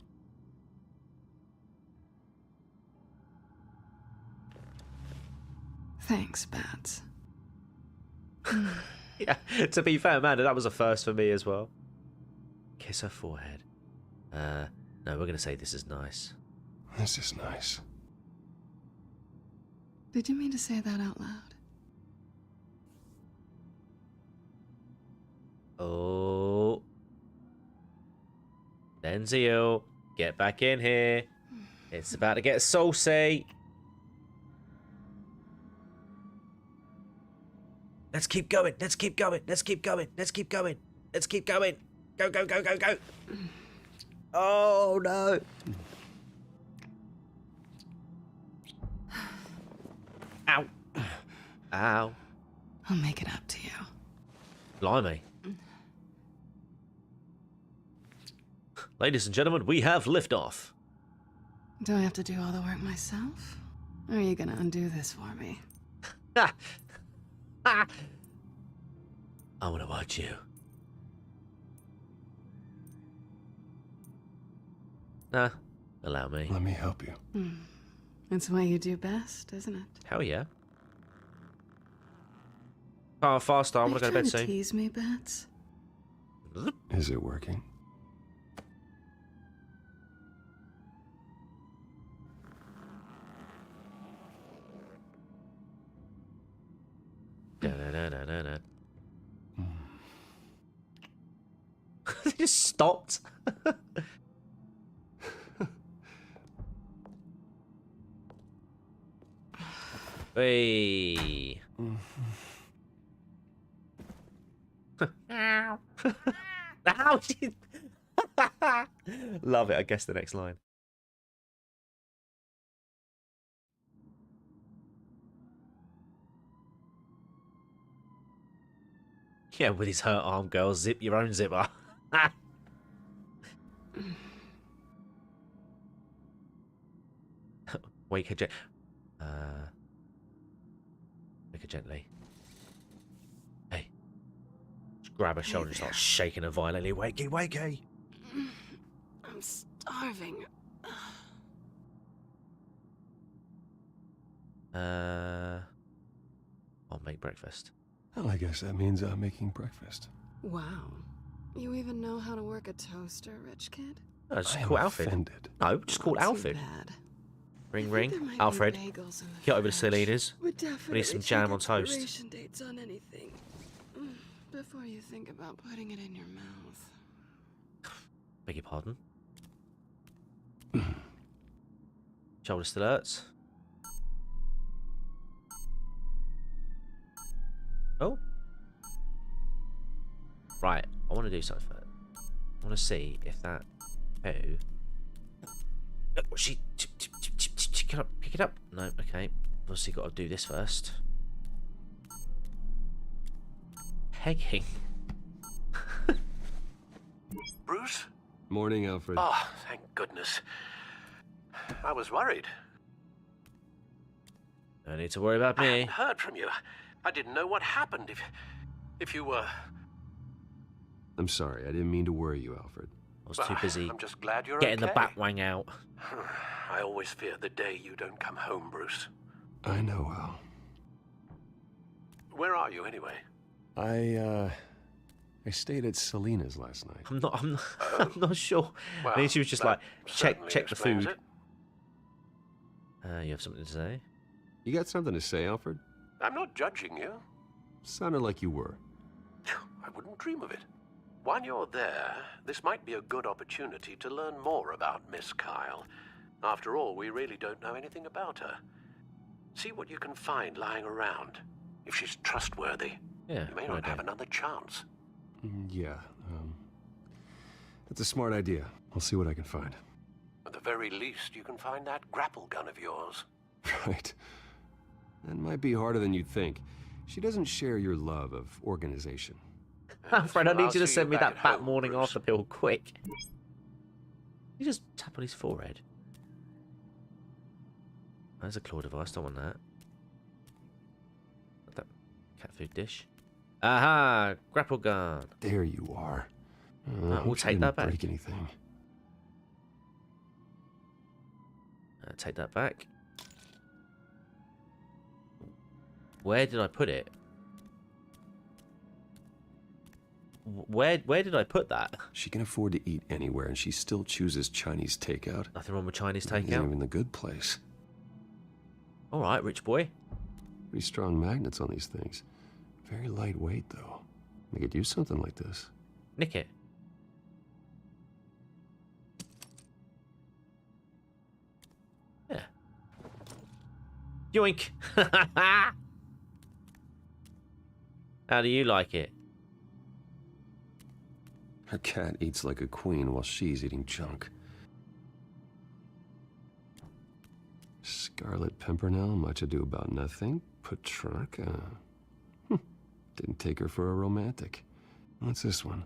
Thanks, Bats. Yeah, to be fair, Amanda, that was a first for me as well. Kiss her forehead. No, we're going to say this is nice. This is nice. Did you mean to say that out loud? Oh. Denzio, get back in here. It's about to get saucy. Let's keep going. Let's keep going. Let's keep going. Let's keep going. Let's keep going. Go, go, go, go, go. Oh, no. Ow. Ow. I'll make it up to you. Blimey. Ladies and gentlemen, we have liftoff. Do I have to do all the work myself? Or are you gonna undo this for me? I want to watch you. Nah, allow me. Let me help you. It's what you do best, isn't it? Hell yeah. Oh, faster. I want to go to bed Trying soon. tease me, Bats? Is it working? Da-da-da-da-da. They just stopped. Hey. How did... Love it. I guess the next line. Yeah, with his hurt arm, girl. Zip your own zipper. Wake her wake her gently. Hey. Just grab her shoulder and start shaking her violently. Wakey, wakey. I'm starving. I'll make breakfast. Well, I guess that means I'm making breakfast. Wow. You even know how to work a toaster, rich kid? No, just I am call Alfred. offended. No, just call Alfred. Bad. Ring, There ring. might be Alfred, bagels in the get over to fridge. Selena's. Would We definitely need some check jam on toast. expiration dates on anything. Before you think about putting it in your mouth. Beg your pardon. Shoulder still hurts. Oh. Right, I want to do something first. I want to see if that... Oh. Look, she... Pick it up. No, okay. Obviously got to do this first. Pegging. Bruce? Morning, Alfred. Oh, thank goodness. I was worried. No need to worry about I me. hadn't heard from you. I didn't know what happened. If you were... I'm sorry, I didn't mean to worry you, Alfred. I was too busy I'm just glad you're getting the okay. bat wang out. I always fear the day you don't come home, Bruce. I know, Al. Where are you, anyway? I stayed at Selena's last night. I'm not sure. Well, I think she was just like, that check certainly the explains food. it. You have something to say? You got something to say, Alfred? I'm not judging you. Sounded like you were. I wouldn't dream of it. While you're there, this might be a good opportunity to learn more about Miss Kyle. After all, we really don't know anything about her. See what you can find lying around. If she's trustworthy, Yeah, you may good not have idea. another chance. Yeah, that's a smart idea. I'll see what I can find. At the very least, you can find that grapple gun of yours. Right. That might be harder than you'd think. She doesn't share your love of organization. Fred, I Well, need I'll you to see send me back that at Bat home, Morning Bruce. After pill quick. You just tap on his forehead. There's a claw device, don't want that. That cat food dish. Aha! Grapple gun. There you are. We'll hope she take didn't that back. break anything. Take that back. Where did I put it? Where did I put that? She can afford to eat anywhere, and she still chooses Chinese takeout. Nothing wrong with Chinese Isn't takeout. even the good place. All right, rich boy. Pretty strong magnets on these things. Very lightweight, though. I could use something like this. Nick it. Yeah. Yoink. How do you like it? Her cat eats like a queen while she's eating junk. Scarlet Pimpernel, much ado about nothing. Petrarca. Didn't take her for a romantic. What's this one?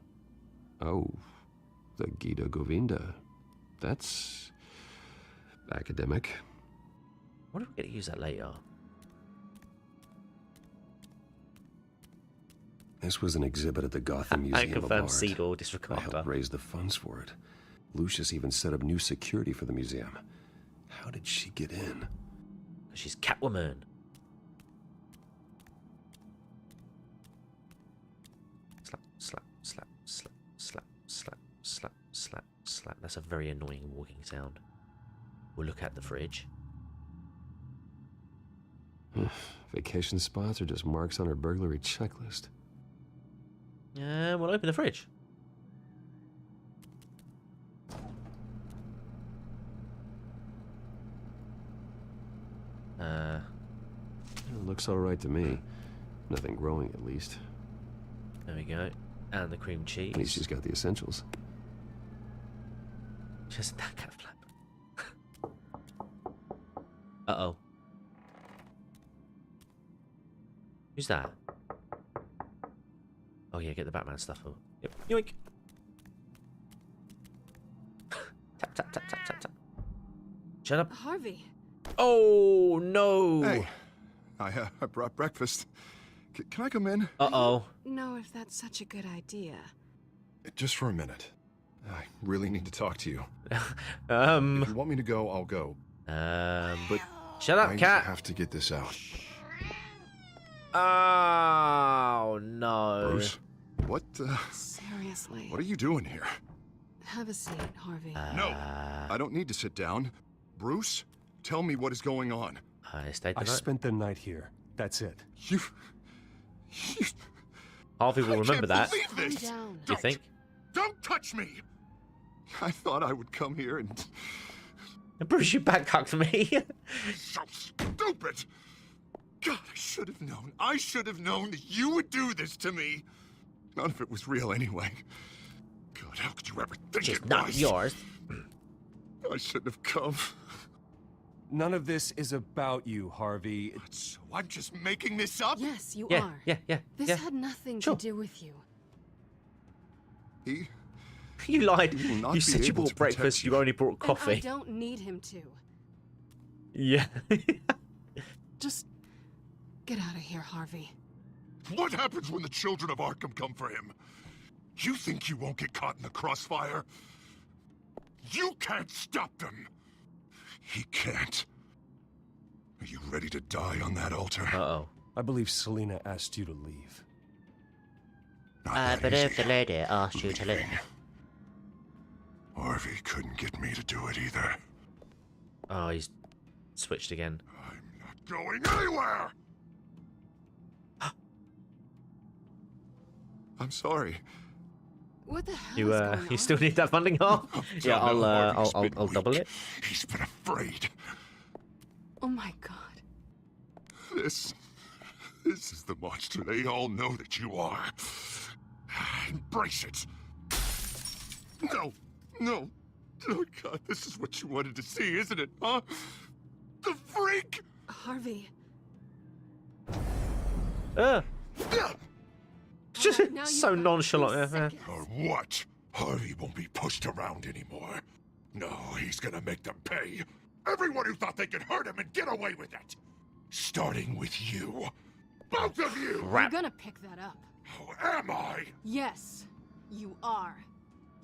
Oh, the Gita Govinda. That's academic. What if we get to use that later? This was an exhibit at the Gotham Museum of Unconfirmed Art. seed or I disregard. helped raise the funds for it. Lucius even set up new security for the museum. How did she get in? She's Catwoman. Slap, slap, slap, slap, slap, slap, slap, slap, slap. That's a very annoying walking sound. We'll look at the fridge. Vacation spots are just marks on her burglary checklist. Yeah, we'll open the fridge. It looks all right to me. Nothing growing, at least. There we go. And the cream cheese. At least she's got the essentials. Just that cat flap. Uh-oh. Who's that? Oh yeah, get the Batman stuff. Oh. Yep. Yoink. Tap, tap, tap, tap, tap, tap. Shut up. Harvey. Oh, no. Hey, I brought breakfast. Can I come in? Uh-oh. No, if that's such a good idea. Just for a minute. I really need to talk to you. If you want me to go, I'll go. But shut up, cat. I have to get this out. Oh, no. Bruce, what, Seriously. what are you doing here? Have a seat, Harvey. No, I don't need to sit down. Bruce, tell me what is going on. I spent the night here. That's it. Harvey will remember that. Believe this. Do you think? Don't touch me! I thought I would come here and... Bruce, you backcocked me. So stupid! God, I should have known. I should have known that you would do this to me. None of it was real anyway. God, how could you ever think Just it not was? yours. I shouldn't have come. None of this is about you, Harvey. So I'm just making this up? Yes, you Yeah, are. yeah. This had nothing to do with you. You lied. He will not You be said you able brought to protect breakfast. you. You only brought And I coffee. don't need him to. Yeah. Just get out of here, Harvey. What happens when the children of Arkham come for him? You think you won't get caught in the crossfire? You can't stop them. He can't. Are you ready to die on that altar? Uh-oh. I believe Selina asked you to leave. I believe the lady asked you to leave. Harvey couldn't get me to do it either. Oh, he's switched again. Going anywhere! I'm sorry. What the hell You is going you on? still need that funding half? Yeah, Harvey's been I'll double it. He's been afraid. Oh my god. This is the monster they all know that you are. Embrace it. No, Oh, God, this is what you wanted to see, isn't it, huh? The freak! Harvey. Just so nonchalant. Or what? Harvey won't be pushed around anymore. No, he's gonna make them pay. Everyone who thought they could hurt him and get away with it. Starting with you. Both of you! You're gonna pick that up. Who am I? Yes, you are.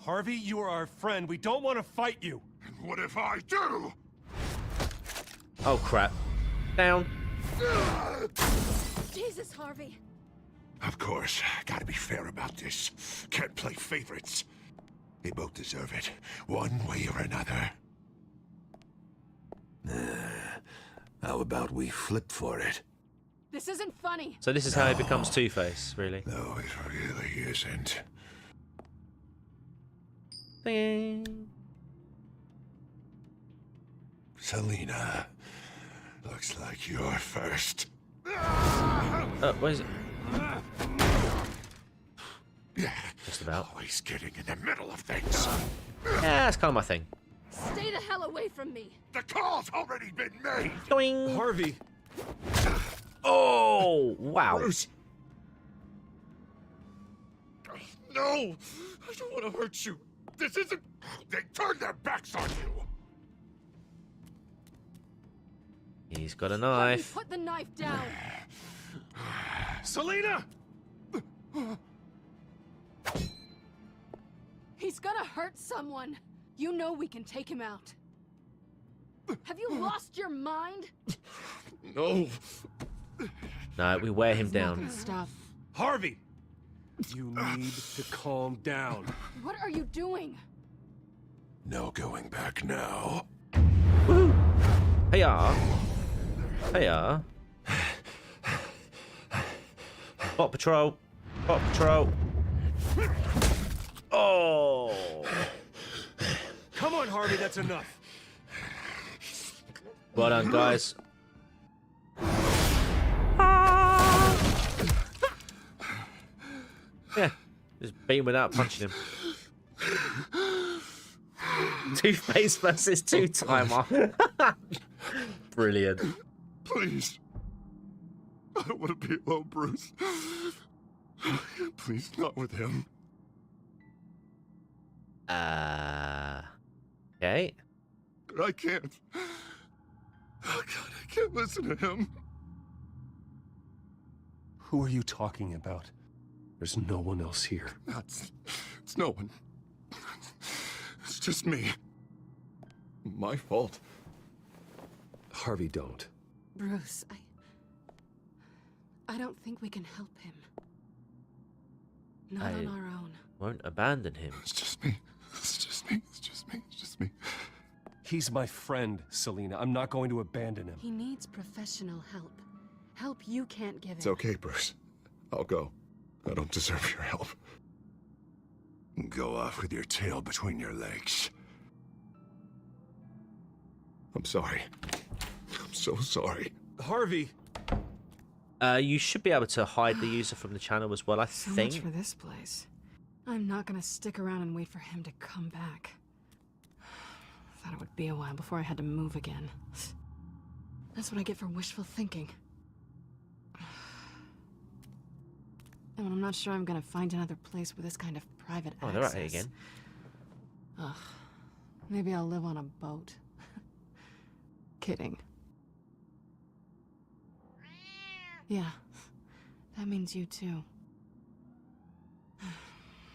Harvey, you are our friend. We don't want to fight you. And what if I do? Oh, crap. Down. Jesus, Harvey. Of course, gotta be fair about this. Can't play favorites. They both deserve it, one way or another. How about we flip for it? This isn't funny. So this is how he becomes Two-Face, really. No, it really isn't. Ding. Selina, looks like you're first. Where is it? Yeah, just about. Always getting in the middle of things. Yeah, that's kind of my thing. Stay the hell away from me. The call's already been made. Doing. Harvey. Oh, wow. Bruce. No, I don't want to hurt you. This isn't... They turned their backs on you. He's got a knife. Put the knife down. Selina! He's gonna hurt someone. You know we can take him out. Have you lost your mind? No. No, we wear him He's not down. gonna stop. Harvey! You need to calm down. What are you doing? No going back now. Hey-ya. Hey-ya. Bot patrol. Bot patrol. Oh. Come on, Harvey, that's enough. Well done, guys. Yeah, just beat him without punching him. Two-Face versus Two-Timer. Brilliant. Please. I don't want to be alone, Bruce. Please, not with him. Okay. I can't. Oh, God, I can't listen to him. Who are you talking about? There's no one else here. It's no one. It's just me. My fault. Harvey, don't. Bruce, I don't think we can help him. Not on our own. Won't abandon him. It's just me. It's just me. It's just me. It's just me. He's my friend, Selina. I'm not going to abandon him. He needs professional help. Help you can't give him. It's okay, Bruce. I'll go. I don't deserve your help. Go off with your tail between your legs. I'm sorry. I'm so sorry. Harvey! You should be able to hide the user from the channel as well, I So think. much for this place. I'm not gonna stick around and wait for him to come back. Thought it would be a while before I had to move again. That's what I get for wishful thinking. And I'm not sure I'm gonna find another place with this kind of private access. Oh, they're at it again. Ugh. Maybe I'll live on a boat. Kidding. Yeah. That means you too.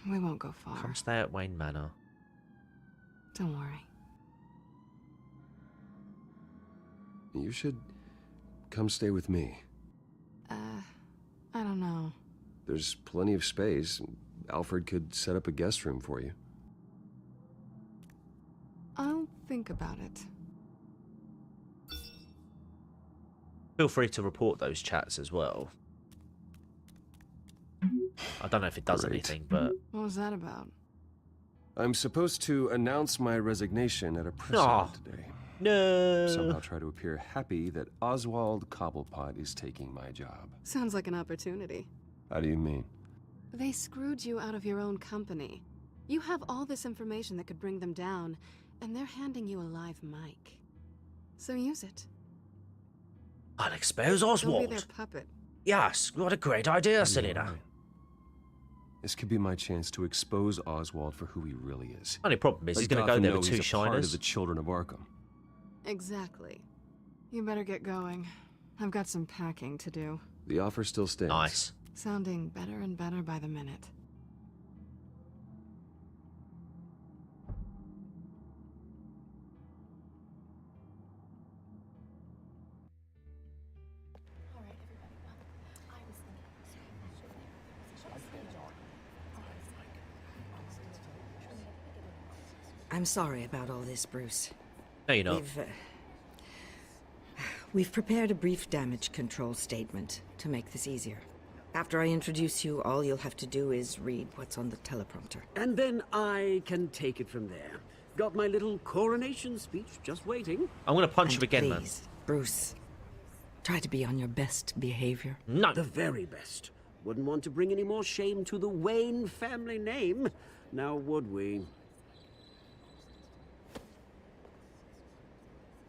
We won't go far. Come stay at Wayne Manor. Don't worry. You should come stay with me. I don't know. There's plenty of space. Alfred could set up a guest room for you. I'll think about it. Feel free to report those chats as well. I don't know if it does anything, but... What was that about? I'm supposed to announce my resignation at a press Aw. event today. No. Somehow try to appear happy that Oswald Cobblepot is taking my job. Sounds like an opportunity. How do you mean? They screwed you out of your own company. You have all this information that could bring them down, And they're handing you a live mic. So use it. I'll expose Don't Oswald. be their puppet. Yes, what a great idea, Selena. Right. This could be my chance to expose Oswald for who he really is. Only problem is Let he's going to go Gotham there know with two he's a part of shiners. the children of Arkham. Exactly. You better get going. I've got some packing to do. The offer still stands. Nice. Sounding better and better by the minute. I'm sorry about all this, Bruce. No, you're not. We've prepared a brief damage control statement to make this easier. After I introduce you, all you'll have to do is read what's on the teleprompter. And then I can take it from there. Got my little coronation speech just waiting. I'm going to punch And him again, please, Bruce, try to be on your best behavior. No. The very best. Wouldn't want to bring any more shame to the Wayne family name. Now, would we?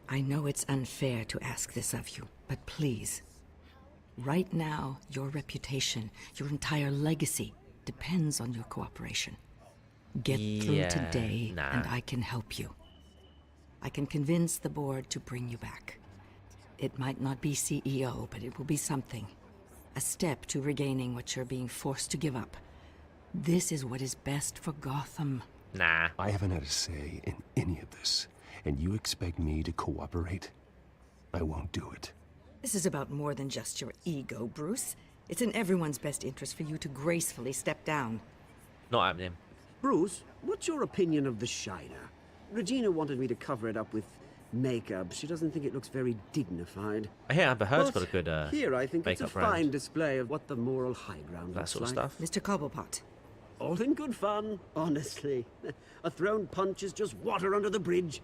I know it's unfair to ask this of you, but please, right now, your reputation, your entire legacy, depends on your cooperation. Get through today, and I can help you. I can convince the board to bring you back. It might not be CEO, but it will be something. A step to regaining what you're being forced to give up. This is what is best for Gotham. Nah. I haven't had a say in any of this, and you expect me to cooperate? I won't do it. This is about more than just your ego, Bruce. It's in everyone's best interest for you to gracefully step down. Not happening. Bruce, what's your opinion of the Shiner? Regina wanted me to cover it up with makeup. She doesn't think it looks very dignified. I hear Amber Heard's But got a good here I think it's a makeup brand. fine display of what the moral high ground That looks sort of like. stuff. Mr. Cobblepot. All in good fun, honestly. A thrown punch is just water under the bridge.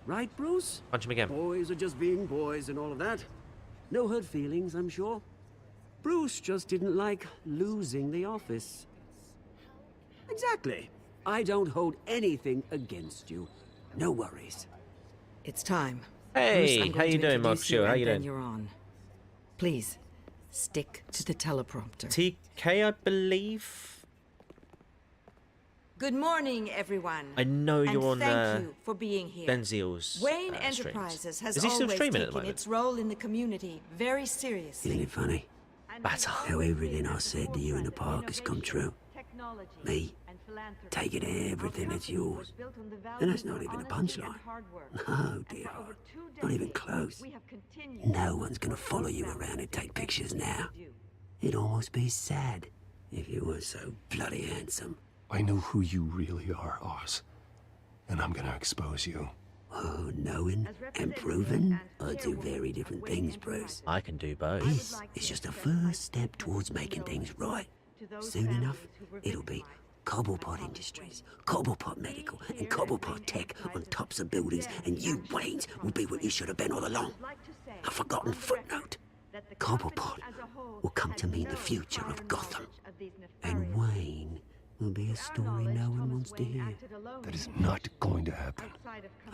Right, Bruce? Punch him again. Boys are just being boys and all of that. No hurt feelings, I'm sure. Bruce just didn't like losing the office. Exactly. I don't hold anything against you. No worries. It's time. Hey, Bruce, I'm how going you to doing, Mark? introduce Sure, how and you then doing? You're on. Please, stick to the teleprompter. TK, I believe. Good morning, everyone. I know you're on thank you for being here. Benziel's Wayne streams. Enterprises has Is he still always streaming at the taken moment? its role in the community very seriously. Isn't it funny? Better. How everything I said to you in the park has come true. Me, taking everything that's yours. And that's not even a punchline. No, dear. Not even close. No one's gonna follow you around and take pictures now. It'd almost be sad if you weren't so bloody handsome. I know who you really are, Oz. And I'm gonna expose you. Oh, knowing and proving are two very different things, Bruce. I can do both. This is just a first step towards making things right. Soon enough, it'll be Cobblepot Industries, Cobblepot Medical, and Cobblepot Tech on tops of buildings, and you, Waynes, will be what you should have been all along. A forgotten footnote. Cobblepot will come to mean the future of Gotham. And Wayne will be a story no one wants to hear. That is not going to happen.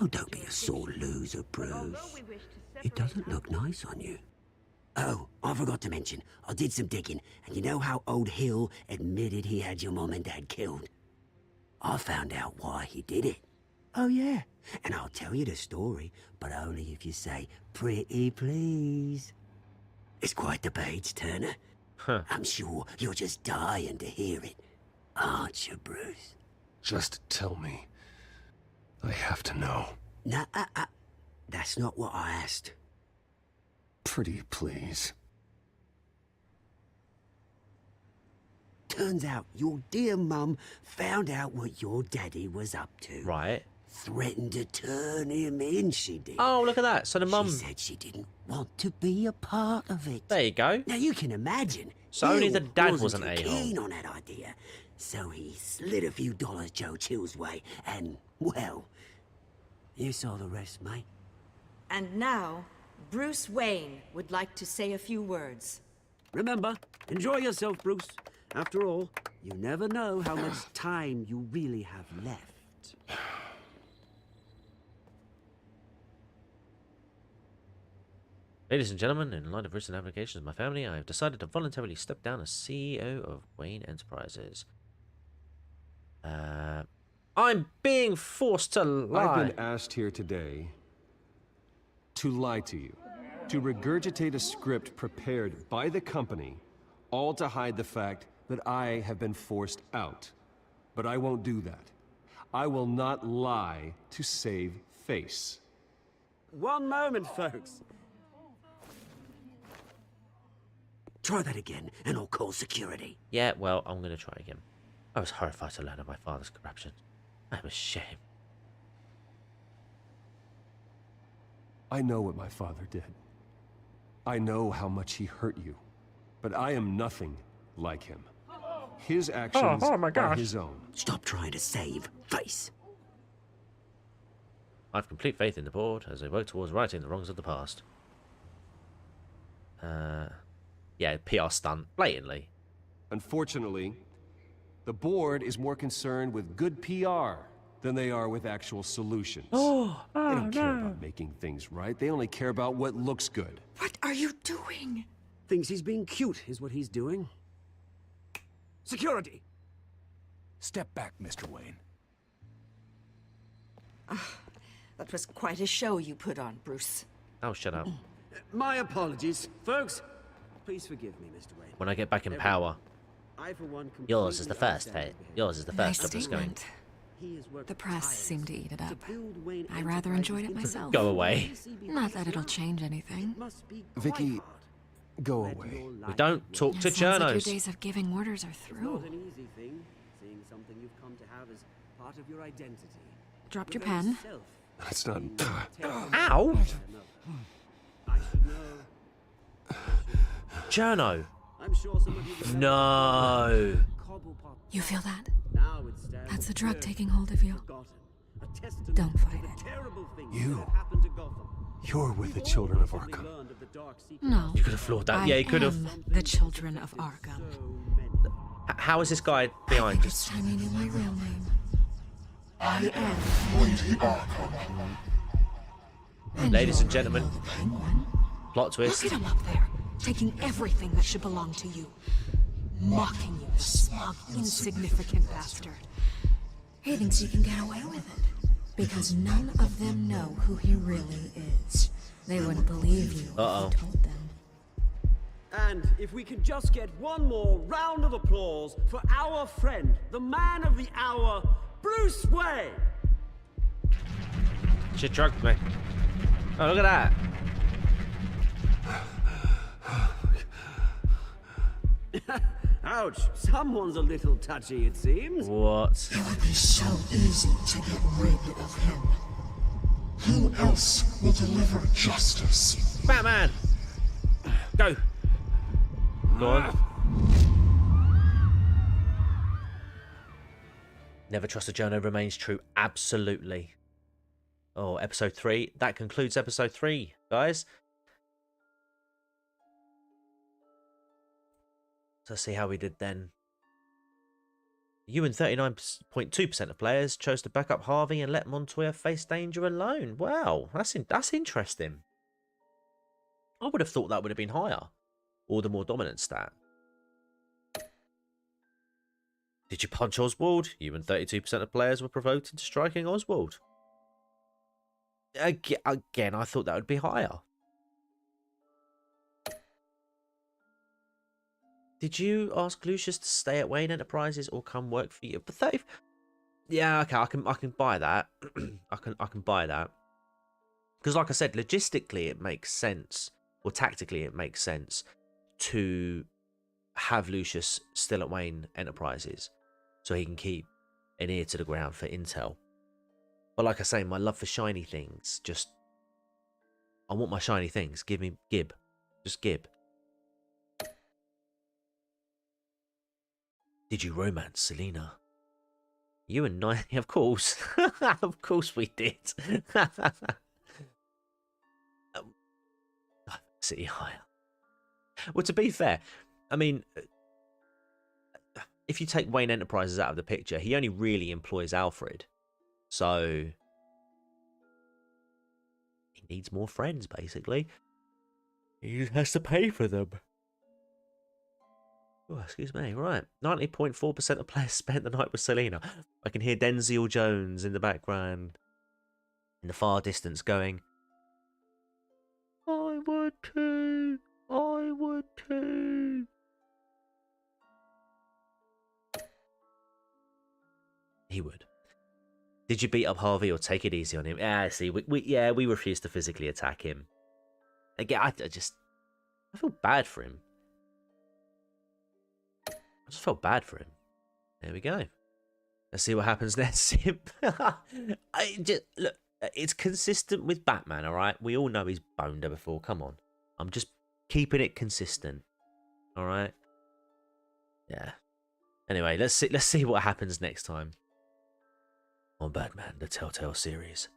Oh, don't be a sore loser, Bruce. It doesn't look nice on you. Oh, I forgot to mention, I did some digging, and you know how old Hill admitted he had your mom and dad killed? I found out why he did it. Oh, yeah. And I'll tell you the story, but only if you say, pretty please. It's quite the page turner. I'm sure you're just dying to hear it. Aren't you, Bruce? Just tell me. I have to know. Nah, that's not what I asked. Pretty please. Turns out your dear mum found out what your daddy was up to. Right. Threatened to turn him in, she did. Oh, look at that. So the mum... She said she didn't want to be a part of it. There you go. Now you can imagine. So only the Hill dad wasn't too a-hole. keen on that idea. So he slid a few dollars Joe Chill's way, and, well, you saw the rest, mate. And now, Bruce Wayne would like to say a few words. Remember, enjoy yourself, Bruce. After all, you never know how much time you really have left. Ladies and gentlemen, in light of recent applications of my family, I have decided to voluntarily step down as CEO of Wayne Enterprises. I'm being forced to lie. I've been asked here today to lie to you, to regurgitate a script prepared by the company, all to hide the fact that I have been forced out. But I won't do that. I will not lie to save face. One moment, folks. Try that again, and I'll call security. Yeah, well, I'm going to try again. I was horrified to learn of my father's corruption. I am ashamed. I know what my father did. I know how much he hurt you. But I am nothing like him. His actions are his own. Stop trying to save face. I have complete faith in the board as they work towards righting the wrongs of the past. Yeah, PR stunt, blatantly. Unfortunately, the board is more concerned with good PR than they are with actual solutions. They don't care about making things right. They only care about what looks good. What are you doing? Thinks he's being cute, is what he's doing. Security! Step back, Mr. Wayne. That was quite a show you put on, Bruce. Oh, shut up. My apologies. Folks, please forgive me, Mr. Wayne. When I get back in power, I, for one, yours is the first, hey. Yours is the first Nice of us going. statement. The press seemed to eat it up. I rather enjoyed it myself. Go away. Not that it'll change anything. Vicky, go away. We don't talk to It sounds like your journos. days of giving orders are through. Not an easy thing, seeing something you've come to have as part of your identity. Dropped your pen. That's not... Ow! Journo. No. You feel that? That's the drug taking hold of you. Don't fight it. You're with the children of Arkham. No. You could have floored that. Yeah, you could have. The children of Arkham. How is this guy behind? It's time you knew my real name. I am Lady Arkham. Ladies and gentlemen, plot twist. Look at him up there, taking everything that should belong to you. Mocking you, smug, insignificant bastard. He thinks he can get away with it. Because none of them know who he really is. They wouldn't believe you if you told them. And if we can just get one more round of applause for our friend, the man of the hour, Bruce Wayne! She drugged me. Oh, look at that. Ouch, someone's a little touchy, it seems. What? It would be so easy to get rid of him. Who else will deliver justice? Batman! Go! Go on. Never trust a journo remains true. Absolutely. Oh, episode 3. That concludes episode 3, guys. So let's see how we did then. You and 39.2% of players chose to back up Harvey and let Montoya face danger alone. Wow, that's interesting. I would have thought that would have been higher. Or the more dominant stat. Did you punch Oswald? You and 32% of players were provoked into striking Oswald. Again, I thought that would be higher. Did you ask Lucius to stay at Wayne Enterprises or come work for you? But 30... Yeah, okay, I can buy that. I can buy that. Because like I said, logistically it makes sense, or tactically it makes sense to have Lucius still at Wayne Enterprises so he can keep an ear to the ground for intel. But like I say, my love for shiny things, just... I want my shiny things. Give me Gib. Just Gib. Did you romance Selena? You and 90, of course. Of course we did. City higher. Well, to be fair, I mean, if you take Wayne Enterprises out of the picture, he only really employs Alfred. So he needs more friends, basically. He has to pay for them. Oh, excuse me. Right. 90.4% of players spent the night with Selena. I can hear Denzel Jones in the background, in the far distance, going, I would too. I would too. He would. Did you beat up Harvey or take it easy on him? See, we refused to physically attack him. Again, I feel bad for him. I just felt bad for him. There we go. Let's see what happens next. Look, it's consistent with Batman, all right? We all know he's boned her before. Come on. I'm just keeping it consistent. All right? Yeah. Anyway, let's see what happens next time on Batman, the Telltale Series.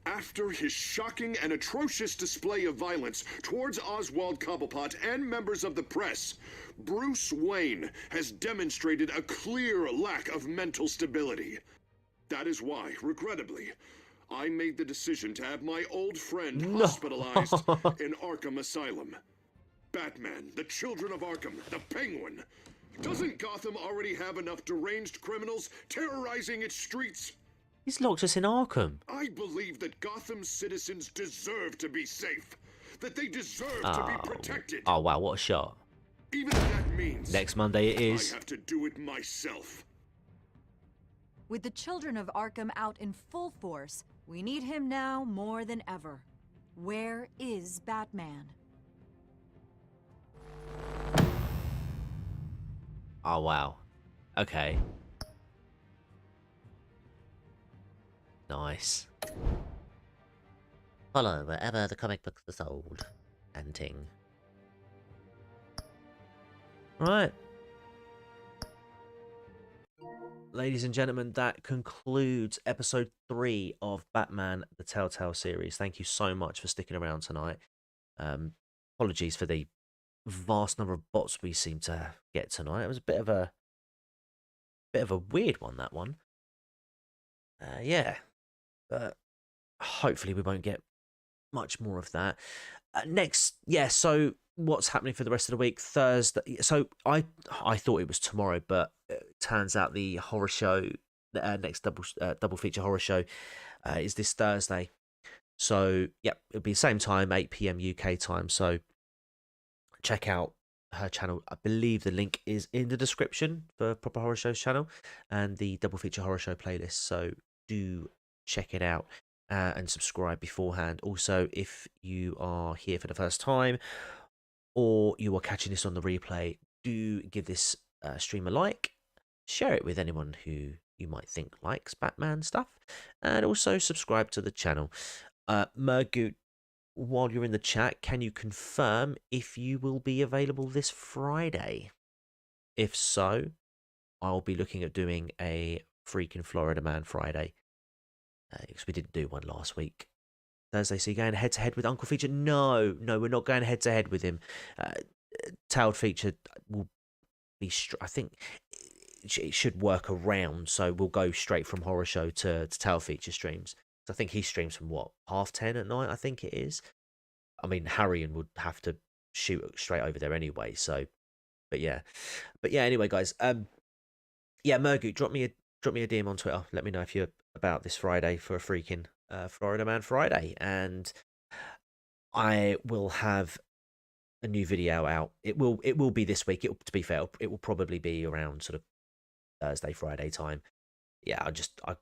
After his shocking and atrocious display of violence towards Oswald Cobblepot and members of the press, Bruce Wayne has demonstrated a clear lack of mental stability. That is why, regrettably, I made the decision to have my old friend hospitalized in Arkham Asylum. Batman, the Children of Arkham, the Penguin. Doesn't Gotham already have enough deranged criminals terrorizing its streets? He's locked us in Arkham. I believe that Gotham's citizens deserve to be safe. That they deserve to be protected. Oh, wow, what a shot. Even if that means next Monday it is. I have to do it myself. With the Children of Arkham out in full force, we need him now more than ever. Where is Batman? Oh, wow. Okay. Nice. Follow wherever the comic books are sold. And ting. Right. Ladies and gentlemen, that concludes episode 3 of Batman, the Telltale Series. Thank you so much for sticking around tonight. Apologies for the vast number of bots we seem to get tonight. It was a bit of a weird one, that one. Yeah. But hopefully we won't get much more of that. Next, yeah, so what's happening for the rest of the week? Thursday. So I thought it was tomorrow, but it turns out the horror show, the next double feature horror show, is this Thursday. So, yeah, it'll be the same time, 8 PM UK time. So check out her channel. I believe the link is in the description for Proper Horror Show's channel and the double feature horror show playlist. So do check it out and subscribe beforehand. Also, if you are here for the first time or you are catching this on the replay, do give this stream a like, share it with anyone who you might think likes Batman stuff, and also subscribe to the channel. Mergoot, while you're in the chat, can you confirm if you will be available this Friday? If so, I'll be looking at doing a freaking Florida Man Friday, because we didn't do one last week. Thursday, so you're going head to head with Uncle Feature? No, we're not going head to head with him. Tailed Feature will be, I think it should work around, so we'll go straight from Horror Show to Tailed Feature streams. So I think he streams from what, 10:30 at night, I think it is. I mean, Harrion would have to shoot straight over there anyway, so, but yeah, anyway, guys, yeah, Mergoot, drop me a DM on Twitter. Let me know if you're about this Friday for a freaking Florida Man Friday, and I will have a new video out. It will be this week. To be fair, it will probably be around sort of Thursday, Friday time. Yeah, I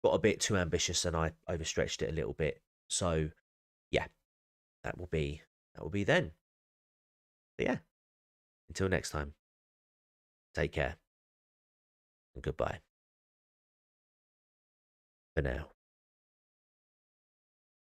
got a bit too ambitious and I overstretched it a little bit. So yeah, that will be then. But yeah, until next time, take care and goodbye for now.